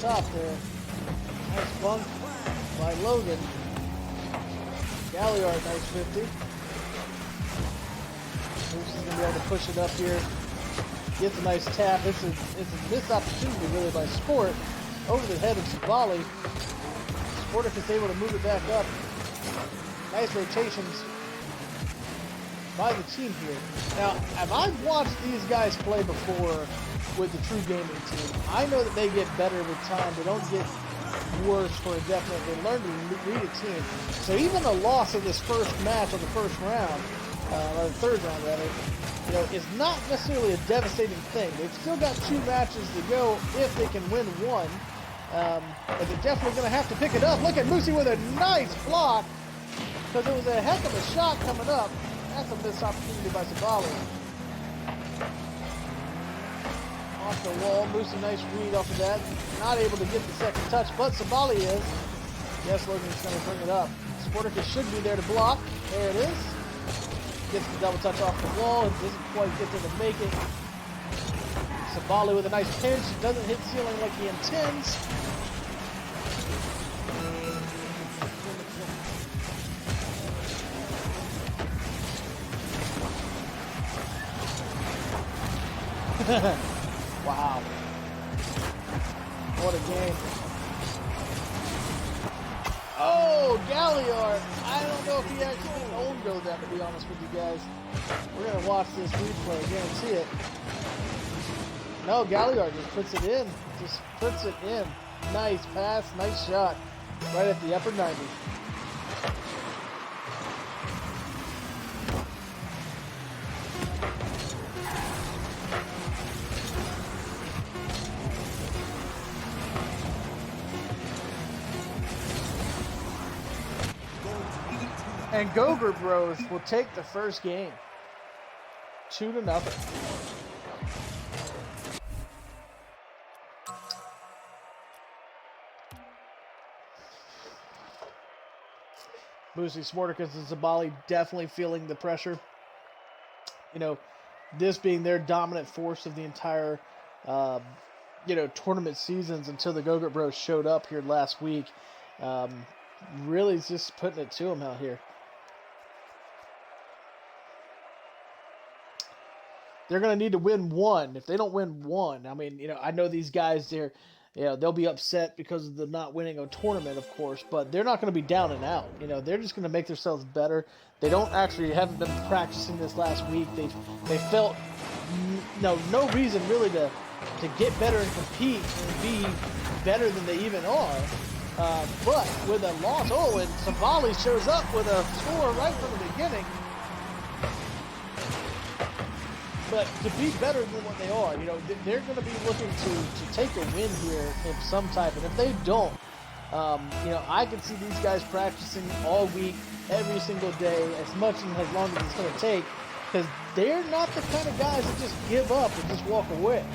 Top there. Nice bunk by Logan. Galliard, nice 50. Moose is going to be able to push it up here. Gets a nice tap. It's a missed opportunity really by Sport. Over the head of Sabali. Sporticus able to move it back up. Nice rotations by the team here. Now, have I watched these guys play before with the True Gaming team? I know that they get better with time. They don't get worse for indefinite. They learn to read a team. So even a loss of this first match of the first round, or the third round rather, is not necessarily a devastating thing. They've still got 2 matches to go if they can win one. But they're definitely going to have to pick it up. Look at Moosey with a nice block, because it was a heck of a shot coming up. That's a missed opportunity by Sabali. Off the wall, Moosey, nice read off of that. Not able to get the second touch, but Sabali is. Yes, Logan's going to bring it up. Sporticus should be there to block. There it is. Gets the double touch off the wall. Doesn't quite get there to make it. Sabali with a nice pinch. Doesn't hit ceiling like he intends. Wow. What a game. Oh, Galliard. I don't know if he actually owned go that, to be honest with you guys. We're going to watch this replay, guarantee it. No, Galliard just puts it in. Just puts it in. Nice pass, nice shot. Right at the upper 90. And Gogurt Bros will take the first game. 2-0. Boosie, Sporticus, and Sabali definitely feeling the pressure. You know, this being their dominant force of the entire, tournament seasons until the Gogurt Bros showed up here last week. Really just putting it to them out here. They're going to need to win one. If they don't win one, I mean, I know these guys, they'll be upset because of the not winning a tournament, of course, but they're not going to be down and out. They're just going to make themselves better. They haven't been practicing this last week. They felt no reason really to get better and compete and be better than they even are. But with a loss, and Savali shows up with a score right from the beginning. But to be better than what they are, they're going to be looking to take a win here of some type. And if they don't, I can see these guys practicing all week, every single day, as much and as long as it's going to take, because they're not the kind of guys that just give up and just walk away.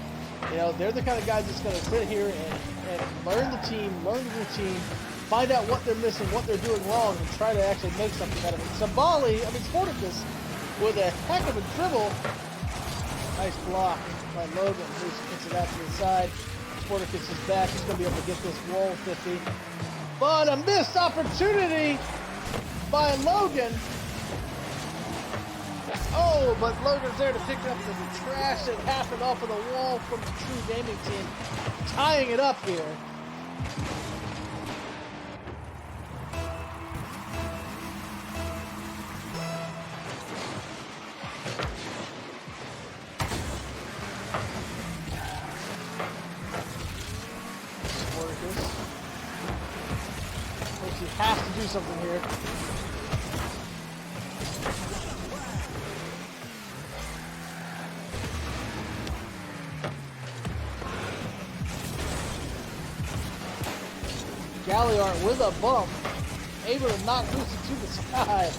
They're the kind of guys that's going to sit here and learn the team, learn the routine, find out what they're missing, what they're doing wrong, and try to actually make something out of it. Sporticus with a heck of a dribble. Nice block by Logan. Bruce gets it out to the side. Sporticus is back. He's going to be able to get this wall 50. But a missed opportunity by Logan. Oh, but Logan's there to pick up the trash that happened off of the wall from the True Gaming team. Tying it up here. Has to do something here. Galliard with a bump, able to knock Moosey to the side.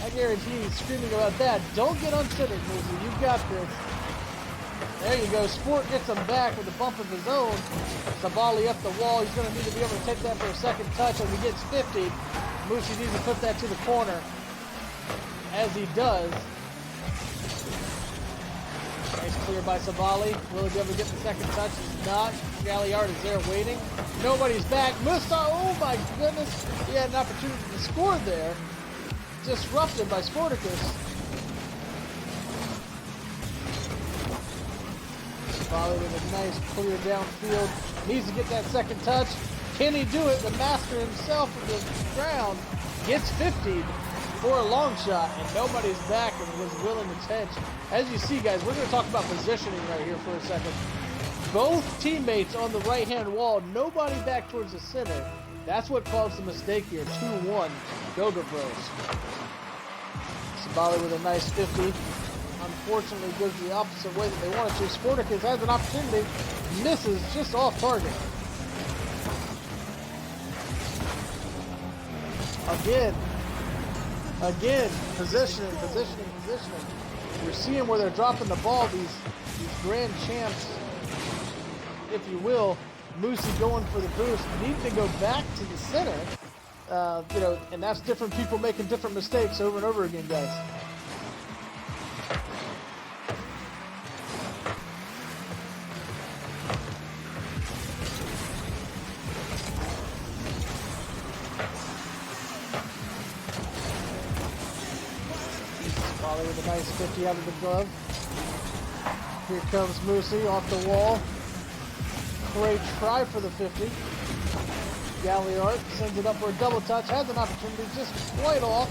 I guarantee he's screaming about that. Don't get uncentered, Moosey. You've got this. There you go. Sport gets him back with a bump of his own. Sabali up the wall. He's going to need to be able to take that for a second touch as he gets 50. Moosey needs to put that to the corner. As he does. Nice clear by Sabali. Will he be able to get the second touch? He's not. Galliard is there waiting. Nobody's back. Musta, oh my goodness. He had an opportunity to score there. Disrupted by Sporticus. Sabali with a nice clear downfield. Needs to get that second touch. Can he do it? The master himself of the ground gets 50 for a long shot, and nobody's back and was willing to touch. As you see, guys, we're going to talk about positioning right here for a second. Both teammates on the right-hand wall, nobody back towards the center. That's what caused the mistake here. 2-1, Gogurt Bros. Sabali with a nice 50. Unfortunately, goes the opposite way that they wanted to. Sporticus has an opportunity, misses just off target. Again, positioning. You're seeing where they're dropping the ball, these grand champs, if you will. Moosey going for the boost, need to go back to the center, and that's different people making different mistakes over and over again, guys. Sabali with a nice 50 out of the glove. Here comes Moosey off the wall. Great try for the 50. Galliard sends it up for a double touch. Has an opportunity, just quite off.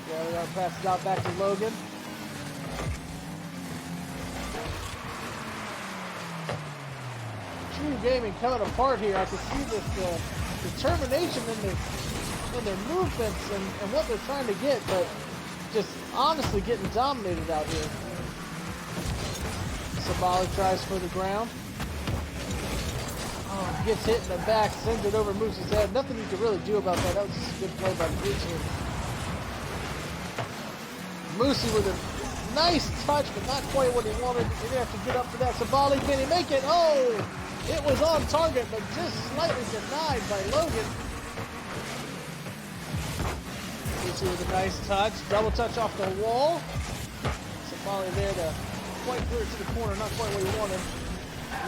Galliard passes out back to Logan. True Gaming coming apart here. I can see this determination in their movements and what they're trying to get, but just honestly getting dominated out here. Sabali tries for the ground. Oh, gets hit in the back, sends it over Moose's head. Nothing you can really do about that. That was just a good play by the blue team. Moosey with a nice touch, but not quite what he wanted. You're going to have to get up for that. Sabali, can he make it? Oh, it was on target, but just slightly denied by Logan. Moosey with a nice touch. Double touch off the wall. Sabali there to quite clear to the corner, not quite what he wanted.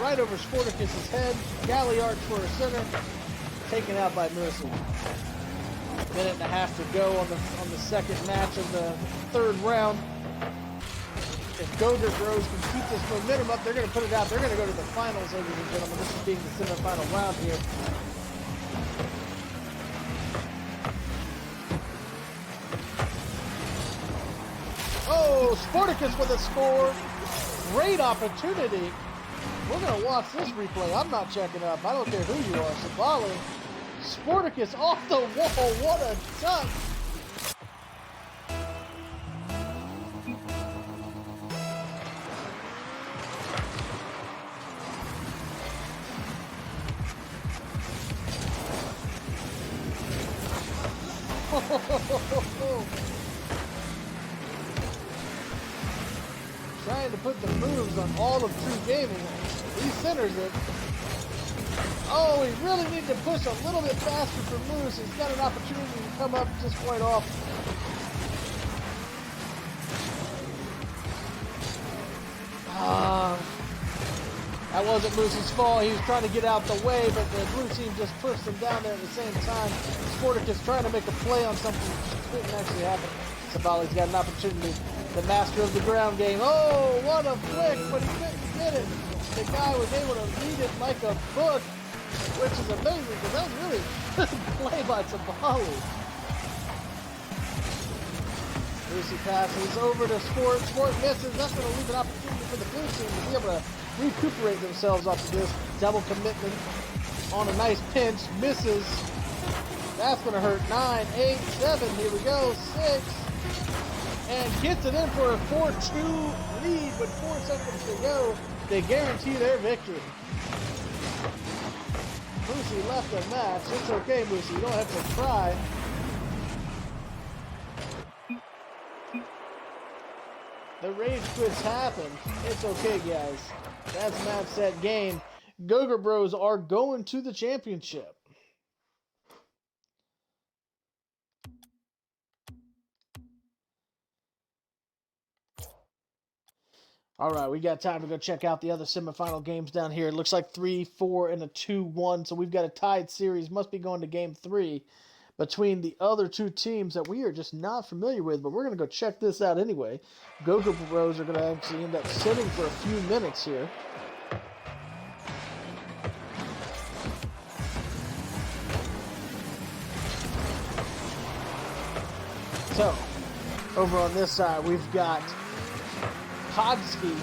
Right over Sporticus's head. Galliard for a center. Taken out by Moosey. Minute and a half to go on the second match of the third round. If Gogurt Bros can keep this momentum up, they're going to put it out. They're going to go to the finals, ladies and gentlemen. This is being the semifinal round here. Oh, Sporticus with a score. Great opportunity. We're going to watch this replay. I'm not checking up. I don't care who you are. Sabali. Sporticus off the wall. What a touch. Trying to put the moves on all of True Gaming. He centers it. Oh, he really needs to push a little bit faster for Moose. He's got an opportunity to come up just quite off. That wasn't Moose's fault. He was trying to get out the way, but the blue team just pushed him down there at the same time. Sporticus trying to make a play on something that didn't actually happen. Sabali's got an opportunity. The master of the ground game. Oh, what a flick, but he couldn't get it. The guy was able to read it like a book, which is amazing because that was really good play by Sabali. Lucy passes over to Sport. Sport misses. That's going to leave an opportunity for the blue team to be able to recuperate themselves off of this. Double commitment on a nice pinch. Misses. That's going to hurt. 9, 8, 7. Here we go. 6. And gets it in for a 4-2 lead with 4 seconds to go. They guarantee their victory. Moosey left the match. It's okay, Moosey. You don't have to cry. The rage quits happen. It's okay, guys. That's match, set, game. Gogurt Bros are going to the championship. All right, we got time to go check out the other semifinal games down here. It looks like 3-4 and a 2-1, so we've got a tied series. Must be going to game 3 between the other two teams that we are just not familiar with, but we're going to go check this out anyway. Gogurt Bros are going to actually end up sitting for a few minutes here. So, over on this side, we've got Podski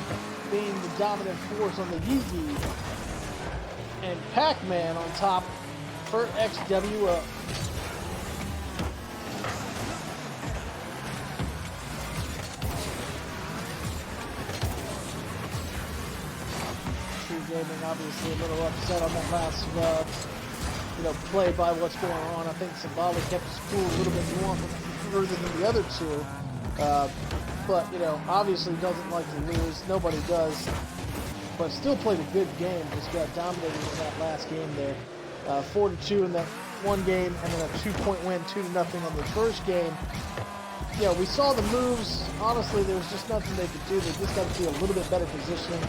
being the dominant force on the Yee, and Pac-Man on top for XWO. True Gaming obviously a little upset on that last play by what's going on. I think Sabali kept his cool a little bit more further than the other two. But, obviously doesn't like to lose. Nobody does. But still played a good game. Just got dominated in that last game there. 4-2 in that one game, and then a 2-point win, 2-0 on the first game. We saw the moves. Honestly, there was just nothing they could do. They just got to be a little bit better positioning.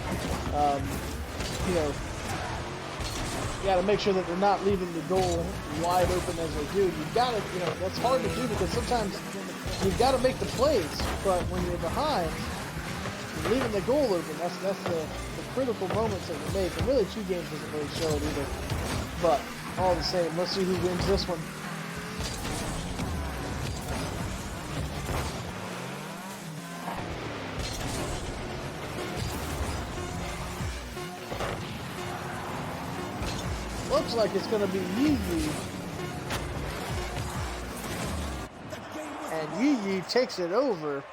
You got to make sure that they're not leaving the goal wide open as they do. You got to, that's hard to do because sometimes you've got to make the plays, but when you're behind, you're leaving the goal open. That's the critical moments that you make. And really, 2 games doesn't really show it either. But all the same, let's see who wins this one. Looks like it's going to be Yi Yi. And Yi Yi takes it over.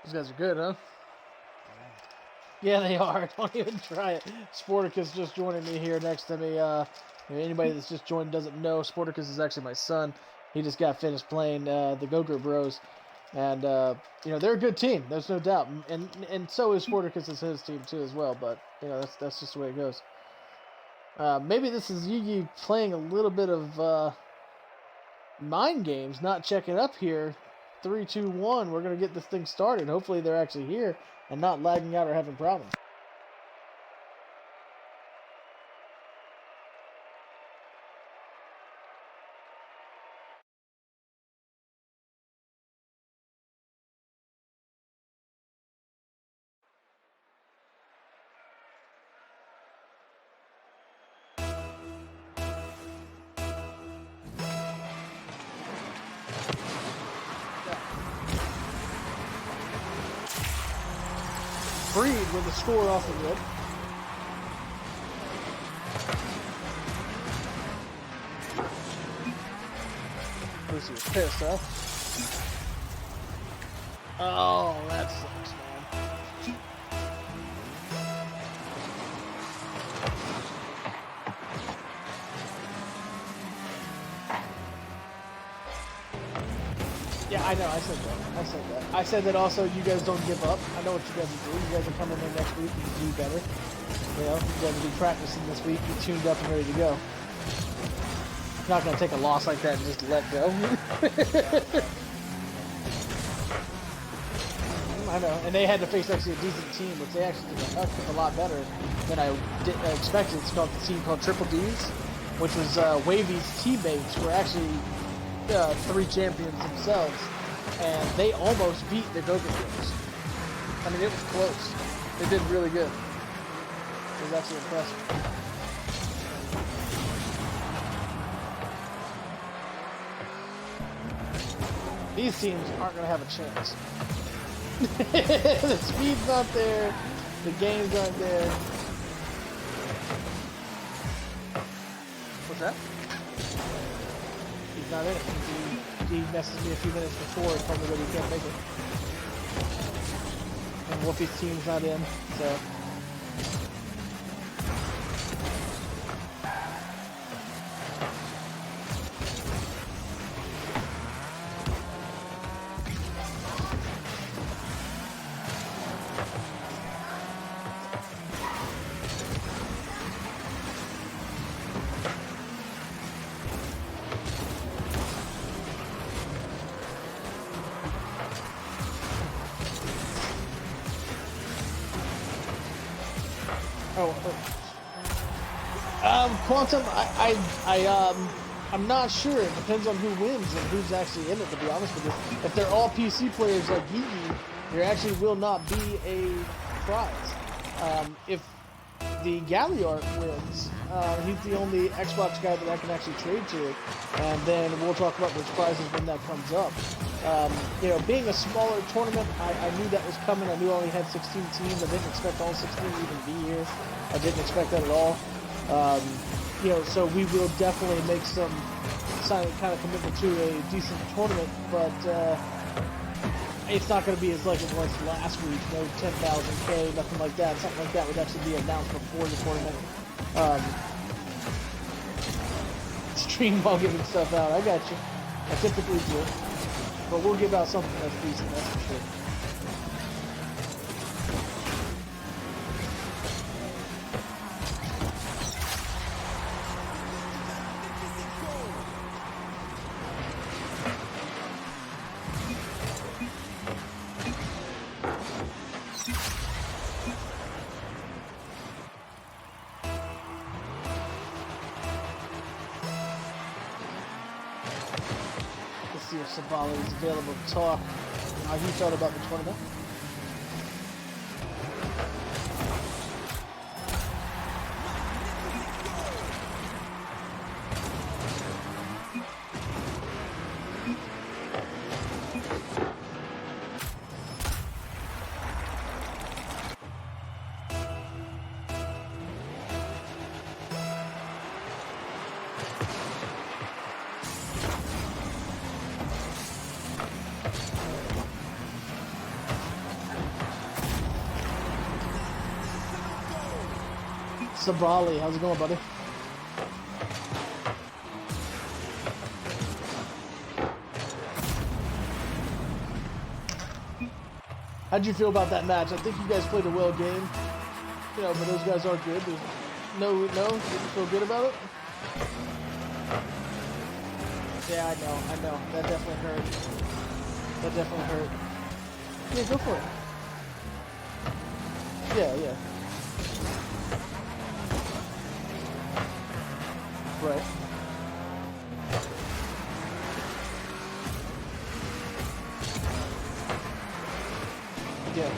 These guys are good, huh? Yeah, they are. Don't even try it. Sporticus just joining me here next to me. Anybody that's just joined doesn't know, Sporticus is actually my son. He just got finished playing the Go-Go Bros. And, they're a good team. There's no doubt. And so is Sporticus is his team, too, as well. But, that's just the way it goes. Maybe this is Yi Yi playing a little bit of mind games, not checking up here. 3, 2, 1. We're going to get this thing started. Hopefully they're actually here and not lagging out or having problems. Freed with the score off the rip. Lucy was pissed, huh? Oh, that sucks, man. Yeah, I know, I said that. I said that also you guys don't give up. I know what you guys do. You guys are coming in next week and do better. You guys will be practicing this week, be tuned up and ready to go. Not going to take a loss like that and just let go. I know, and they had to face actually a decent team, which they actually did a lot better than I expected. It's called the team called Triple D's, which was Wavy's teammates were actually 3 champions themselves, and they almost beat the Go-Go Bros. I mean, it was close. They did really good. It was actually impressive. These teams aren't going to have a chance. The speed's not there. The games aren't there. What's that? He's not in it. He messaged me a few minutes before and told me that he can't make it. And Wolfie's team's not in, so... Quantum, I'm not sure. It depends on who wins and who's actually in it, to be honest with you. If they're all PC players like Yi Yi, there actually will not be a prize. If the Galliard wins, he's the only Xbox guy that I can actually trade to, and then we'll talk about those prizes when that comes up. Being a smaller tournament, I knew that was coming. I knew I only had 16 teams. I didn't expect all 16 to even be here. I didn't expect that at all. So we will definitely make some kind of commitment to a decent tournament, but it's not going to be as like it was last week. No 10,000K, nothing like that. Something like that would actually be announced before the tournament. Stream while giving stuff out. I got you. I typically do, but we'll give out something that's decent. That's for sure. See if Sabali is available to talk. How he felt about the tournament. Sabali, how's it going, buddy? How'd you feel about that match? I think you guys played a well game, you know, but those guys are good. No, didn't feel good about it? Yeah, I know. That definitely hurt. That definitely hurt. Yeah, go for it. Yeah. Right. Yeah.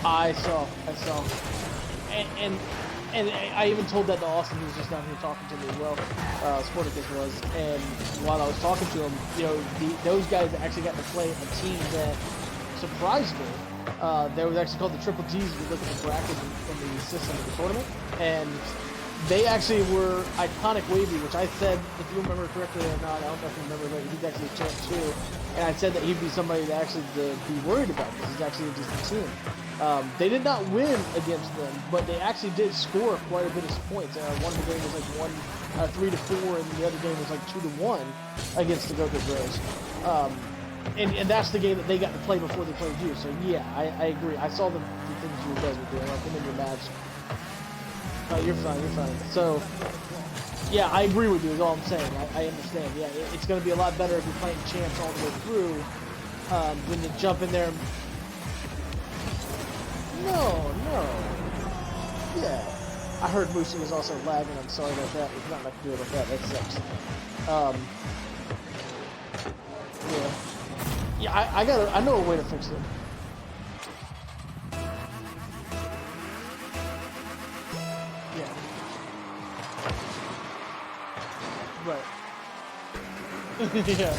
I saw. And I even told that to Austin, who was just down here talking to me as well, Sporticus was, and while I was talking to him, you know, those guys actually got to play a team that surprised me. They were actually called the Triple Ds if you look at the bracket in the system of the tournament, and they actually were Iconic Wavy, which I said, if you remember correctly or not, I don't know if you remember, but he's actually a champ too. And I said that he'd be somebody to actually be worried about because he's actually a decent team. They did not win against them, but they actually did score quite a bit of points. One of the game was like 3-4, and the other game was like 2-1 against the Go-Go Bros. And that's the game that they got to play before they played you. So yeah, I agree. I saw the things you guys were doing, like in your match. You're fine. So, yeah, I agree with you is all I'm saying. I understand. Yeah, it's going to be a lot better if you're playing champs all the way through than to jump in there. No. Yeah. I heard Moosey was also lagging. I'm sorry about that. There's not much to do about that. That sucks. Yeah, I know a way to fix it. Right. Yeah.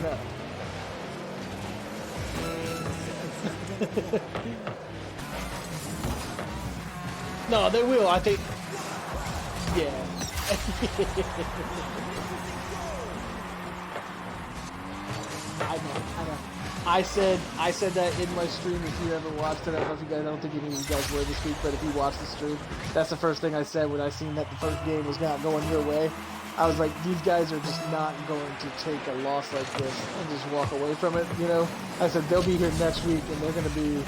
No. No, they will. I think. Yeah. I know. I said that in my stream. If you ever watched it, I don't think any of you guys were this week, but if you watched the stream, that's the first thing I said when I seen that the first game was not going your way. I was like, these guys are just not going to take a loss like this and just walk away from it, you know? I said, they'll be here next week and they're going to be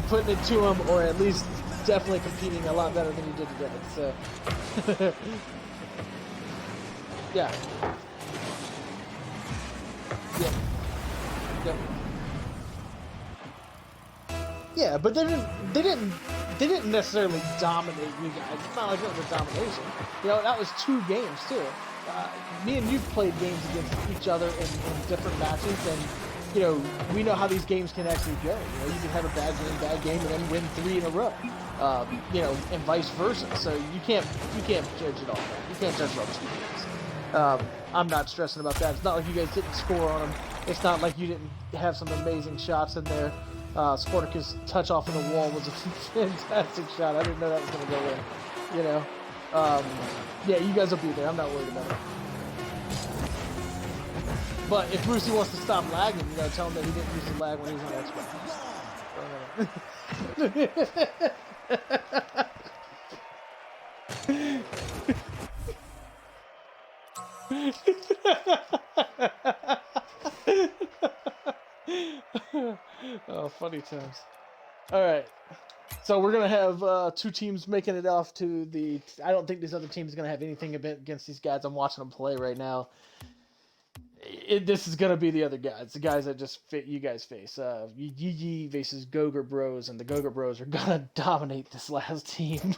putting it to them, or at least definitely competing a lot better than you did today, so. Yeah. Yeah, but they didn't necessarily dominate you guys. It's not like it was a domination. You know, that was 2 games too. Me and you played games against each other in different matches, and you know, we know how these games can actually go. You know, you can have a bad game, and then win 3 in a row. You know, and vice versa. So you can't judge it all. You can't judge about 2 games. I'm not stressing about that. It's not like you guys didn't score on them. It's not like you didn't have some amazing shots in there. Sporticus touch off of the wall was a fantastic shot. I didn't know that was going to go in. You know, yeah, you guys will be there. I'm not worried about it. But if Brucey wants to stop lagging, you gotta tell him that he didn't use the lag when he was on Xbox. Oh, funny times. All right. So we're gonna have two teams making it off to the. I don't think this other team is gonna have anything against these guys. I'm watching them play right now. This is gonna be the other guys, the guys that just fit you guys face. Yee versus Gogurt Bros, and the Gogurt Bros are gonna dominate this last team.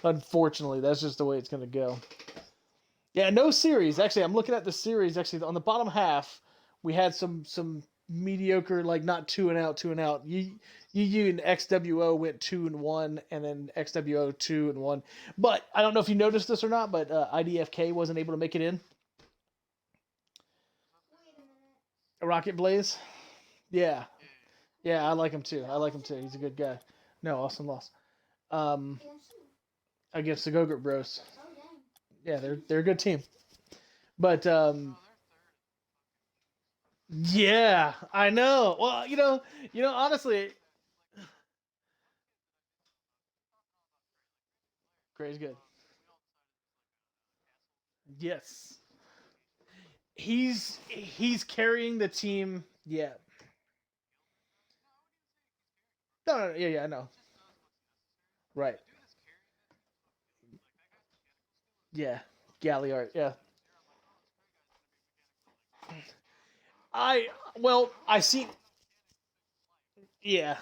Unfortunately, that's just the way it's gonna go. Yeah, no series. Actually, I'm looking at the series. Actually, on the bottom half, we had some mediocre, like not 2 and out. You and XWO went 2-1, and then XWO 2-1. But I don't know if you noticed this or not, but IDFK wasn't able to make it in. Rocket Blaze? Yeah. Yeah, I like him too. He's a good guy. No, Austin lost. Against the Gogurt Bros. Yeah, they're a good team. But yeah, I know. Well, you know, honestly, Gray's good. Yes. He's carrying the team. Yeah. No, yeah, I know. Right. Yeah. Galliard, yeah. I see. Yeah.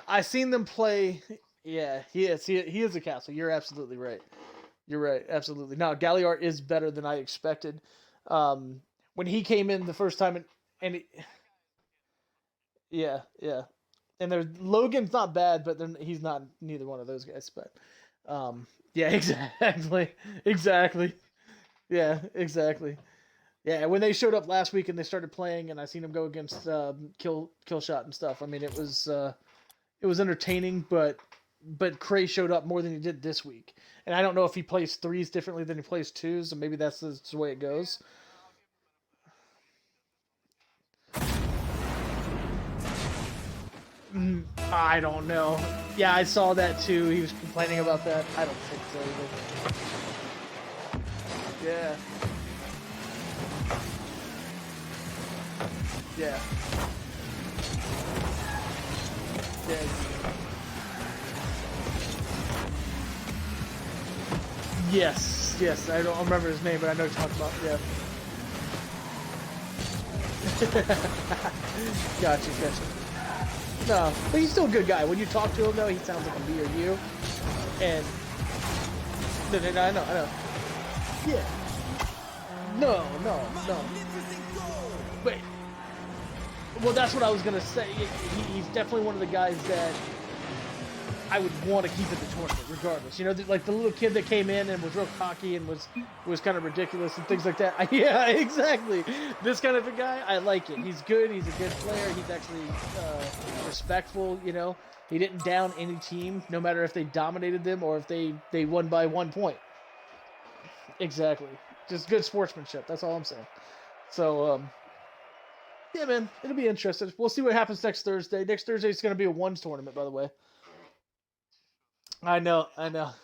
I seen them play. Yeah, he is a castle. You're absolutely right. You're right, absolutely. Now Galliard is better than I expected. When he came in the first time, yeah, and there's Logan's not bad, but he's not neither one of those guys. But yeah, exactly. Yeah, exactly. Yeah, when they showed up last week and they started playing, and I seen them go against kill shot and stuff. I mean, it was entertaining, but Cray showed up more than he did this week. And I don't know if he plays threes differently than he plays twos, and maybe that's the way it goes. I don't know. Yeah, I saw that too. He was complaining about that. I don't think so either. Yeah. Yeah. Yeah. Yes. I don't remember his name, but I know what you're talking about. Yeah. Gotcha. No, but he's still a good guy. When you talk to him, though, he sounds like a me or you. And no, I know. Yeah. No. But well, that's what I was gonna say. He's definitely one of the guys that I would want to keep at the tournament, regardless. You know, like the little kid that came in and was real cocky and was kind of ridiculous and things like that. Yeah, exactly. This kind of a guy, I like it. He's good. He's a good player. He's actually respectful. You know, he didn't down any team, no matter if they dominated them or if they won by 1 point. Exactly. Just good sportsmanship. That's all I'm saying. So, yeah, man, it'll be interesting. We'll see what happens next Thursday. Next Thursday is going to be a ones tournament, by the way. I know. That's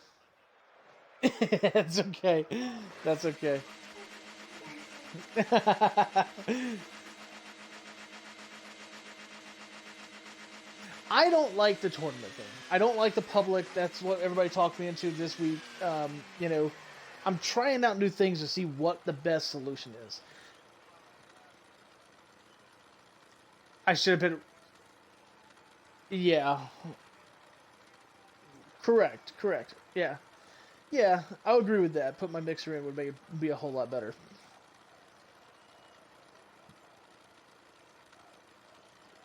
okay. I don't like the tournament thing. I don't like the public. That's what everybody talked me into this week. You know, I'm trying out new things to see what the best solution is. I should have been. Yeah. Correct. Yeah. Yeah, I'll agree with that. Put my mixer in would make it be a whole lot better.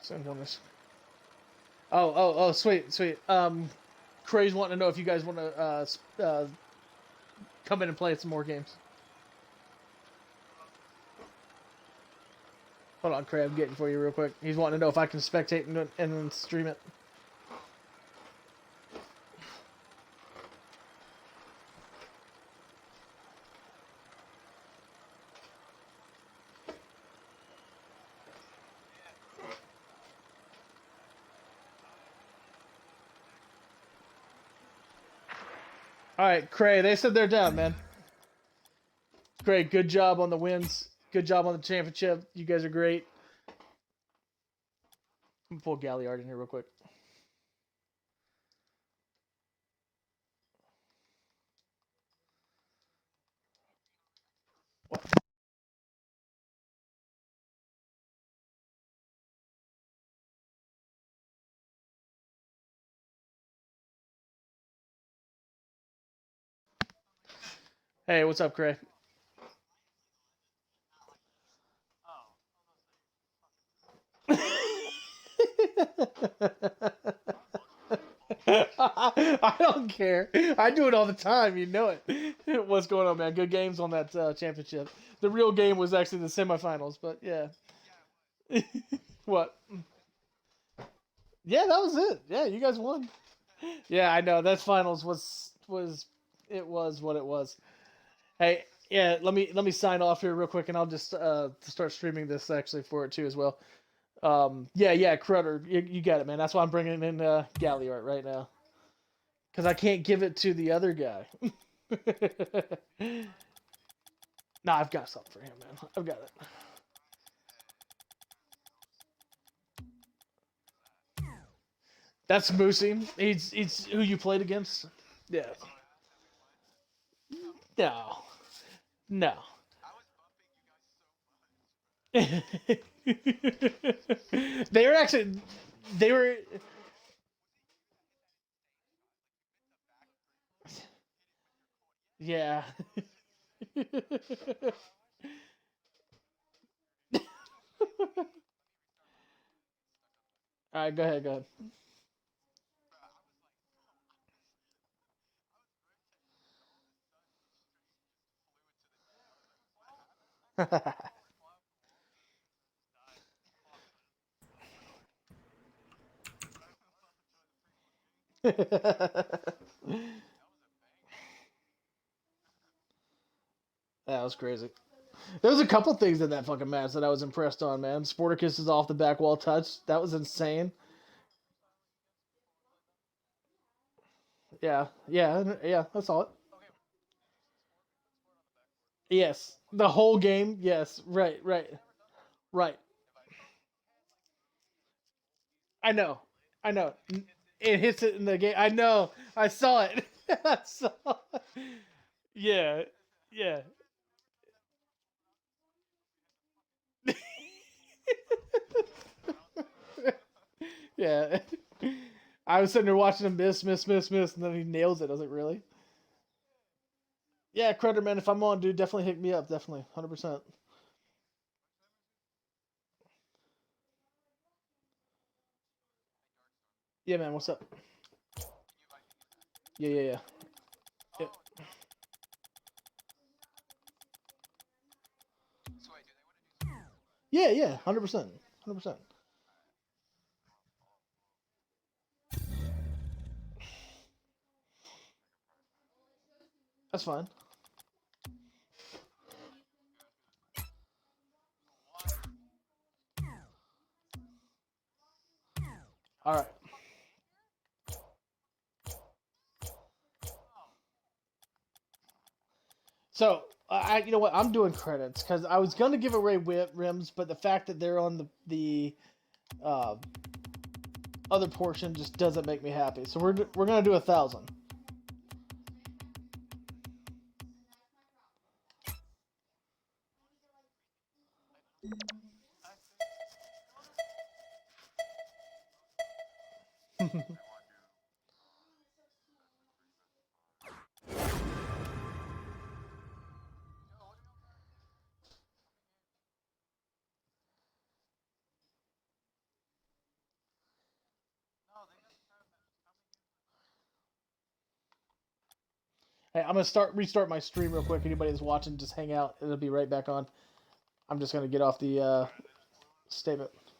Send one this. Oh, sweet. Cray's wanting to know if you guys want to come in and play some more games. Hold on, Craig. I'm getting for you real quick. He's wanting to know if I can spectate and then stream it. All right, Cray. They said they're down, man. Cray, good job on the wins. Good job on the championship. You guys are great. I'm gonna pull Galliard in here real quick. Hey, what's up, Cray? I don't care. I do it all the time. You know it. What's going on, man? Good games on that championship. The real game was actually the semifinals, but yeah. What? Yeah, that was it. Yeah, you guys won. Yeah, I know. That finals was it was what it was. Hey, yeah, let me sign off here real quick, and I'll just start streaming this actually for it too as well. Yeah, Crutter, you got it, man. That's why I'm bringing in Galliard right now, because I can't give it to the other guy. Nah, I've got something for him, man. I've got it. That's Moosey. He's who you played against. Yeah. No. No. They were actually they were yeah. All right, go ahead, go ahead. That was crazy. There was a couple things in that fucking match that I was impressed on, man. Sporticus's off the back wall touch. That was insane. Yeah. I saw it. Yes, the whole game. Yes, right. I know, I know. It hits it in the game. I know. I saw it. I saw. It. Yeah, yeah. Yeah. I was sitting there watching him miss, and then he nails it. I was like, really? Yeah, Credit man. If I'm on, dude, definitely hit me up. Definitely, 100%. Yeah, man. What's up? Yeah. Yeah. Yeah. 100%. 100%. That's fine. All right. So you know what? I'm doing credits because I was gonna give away rims, but the fact that they're on the uh, other portion just doesn't make me happy. So we're gonna do 1,000. Hey, I'm gonna restart my stream real quick. Anybody that's watching, just hang out. It'll be right back on. I'm just gonna get off the. Stave it.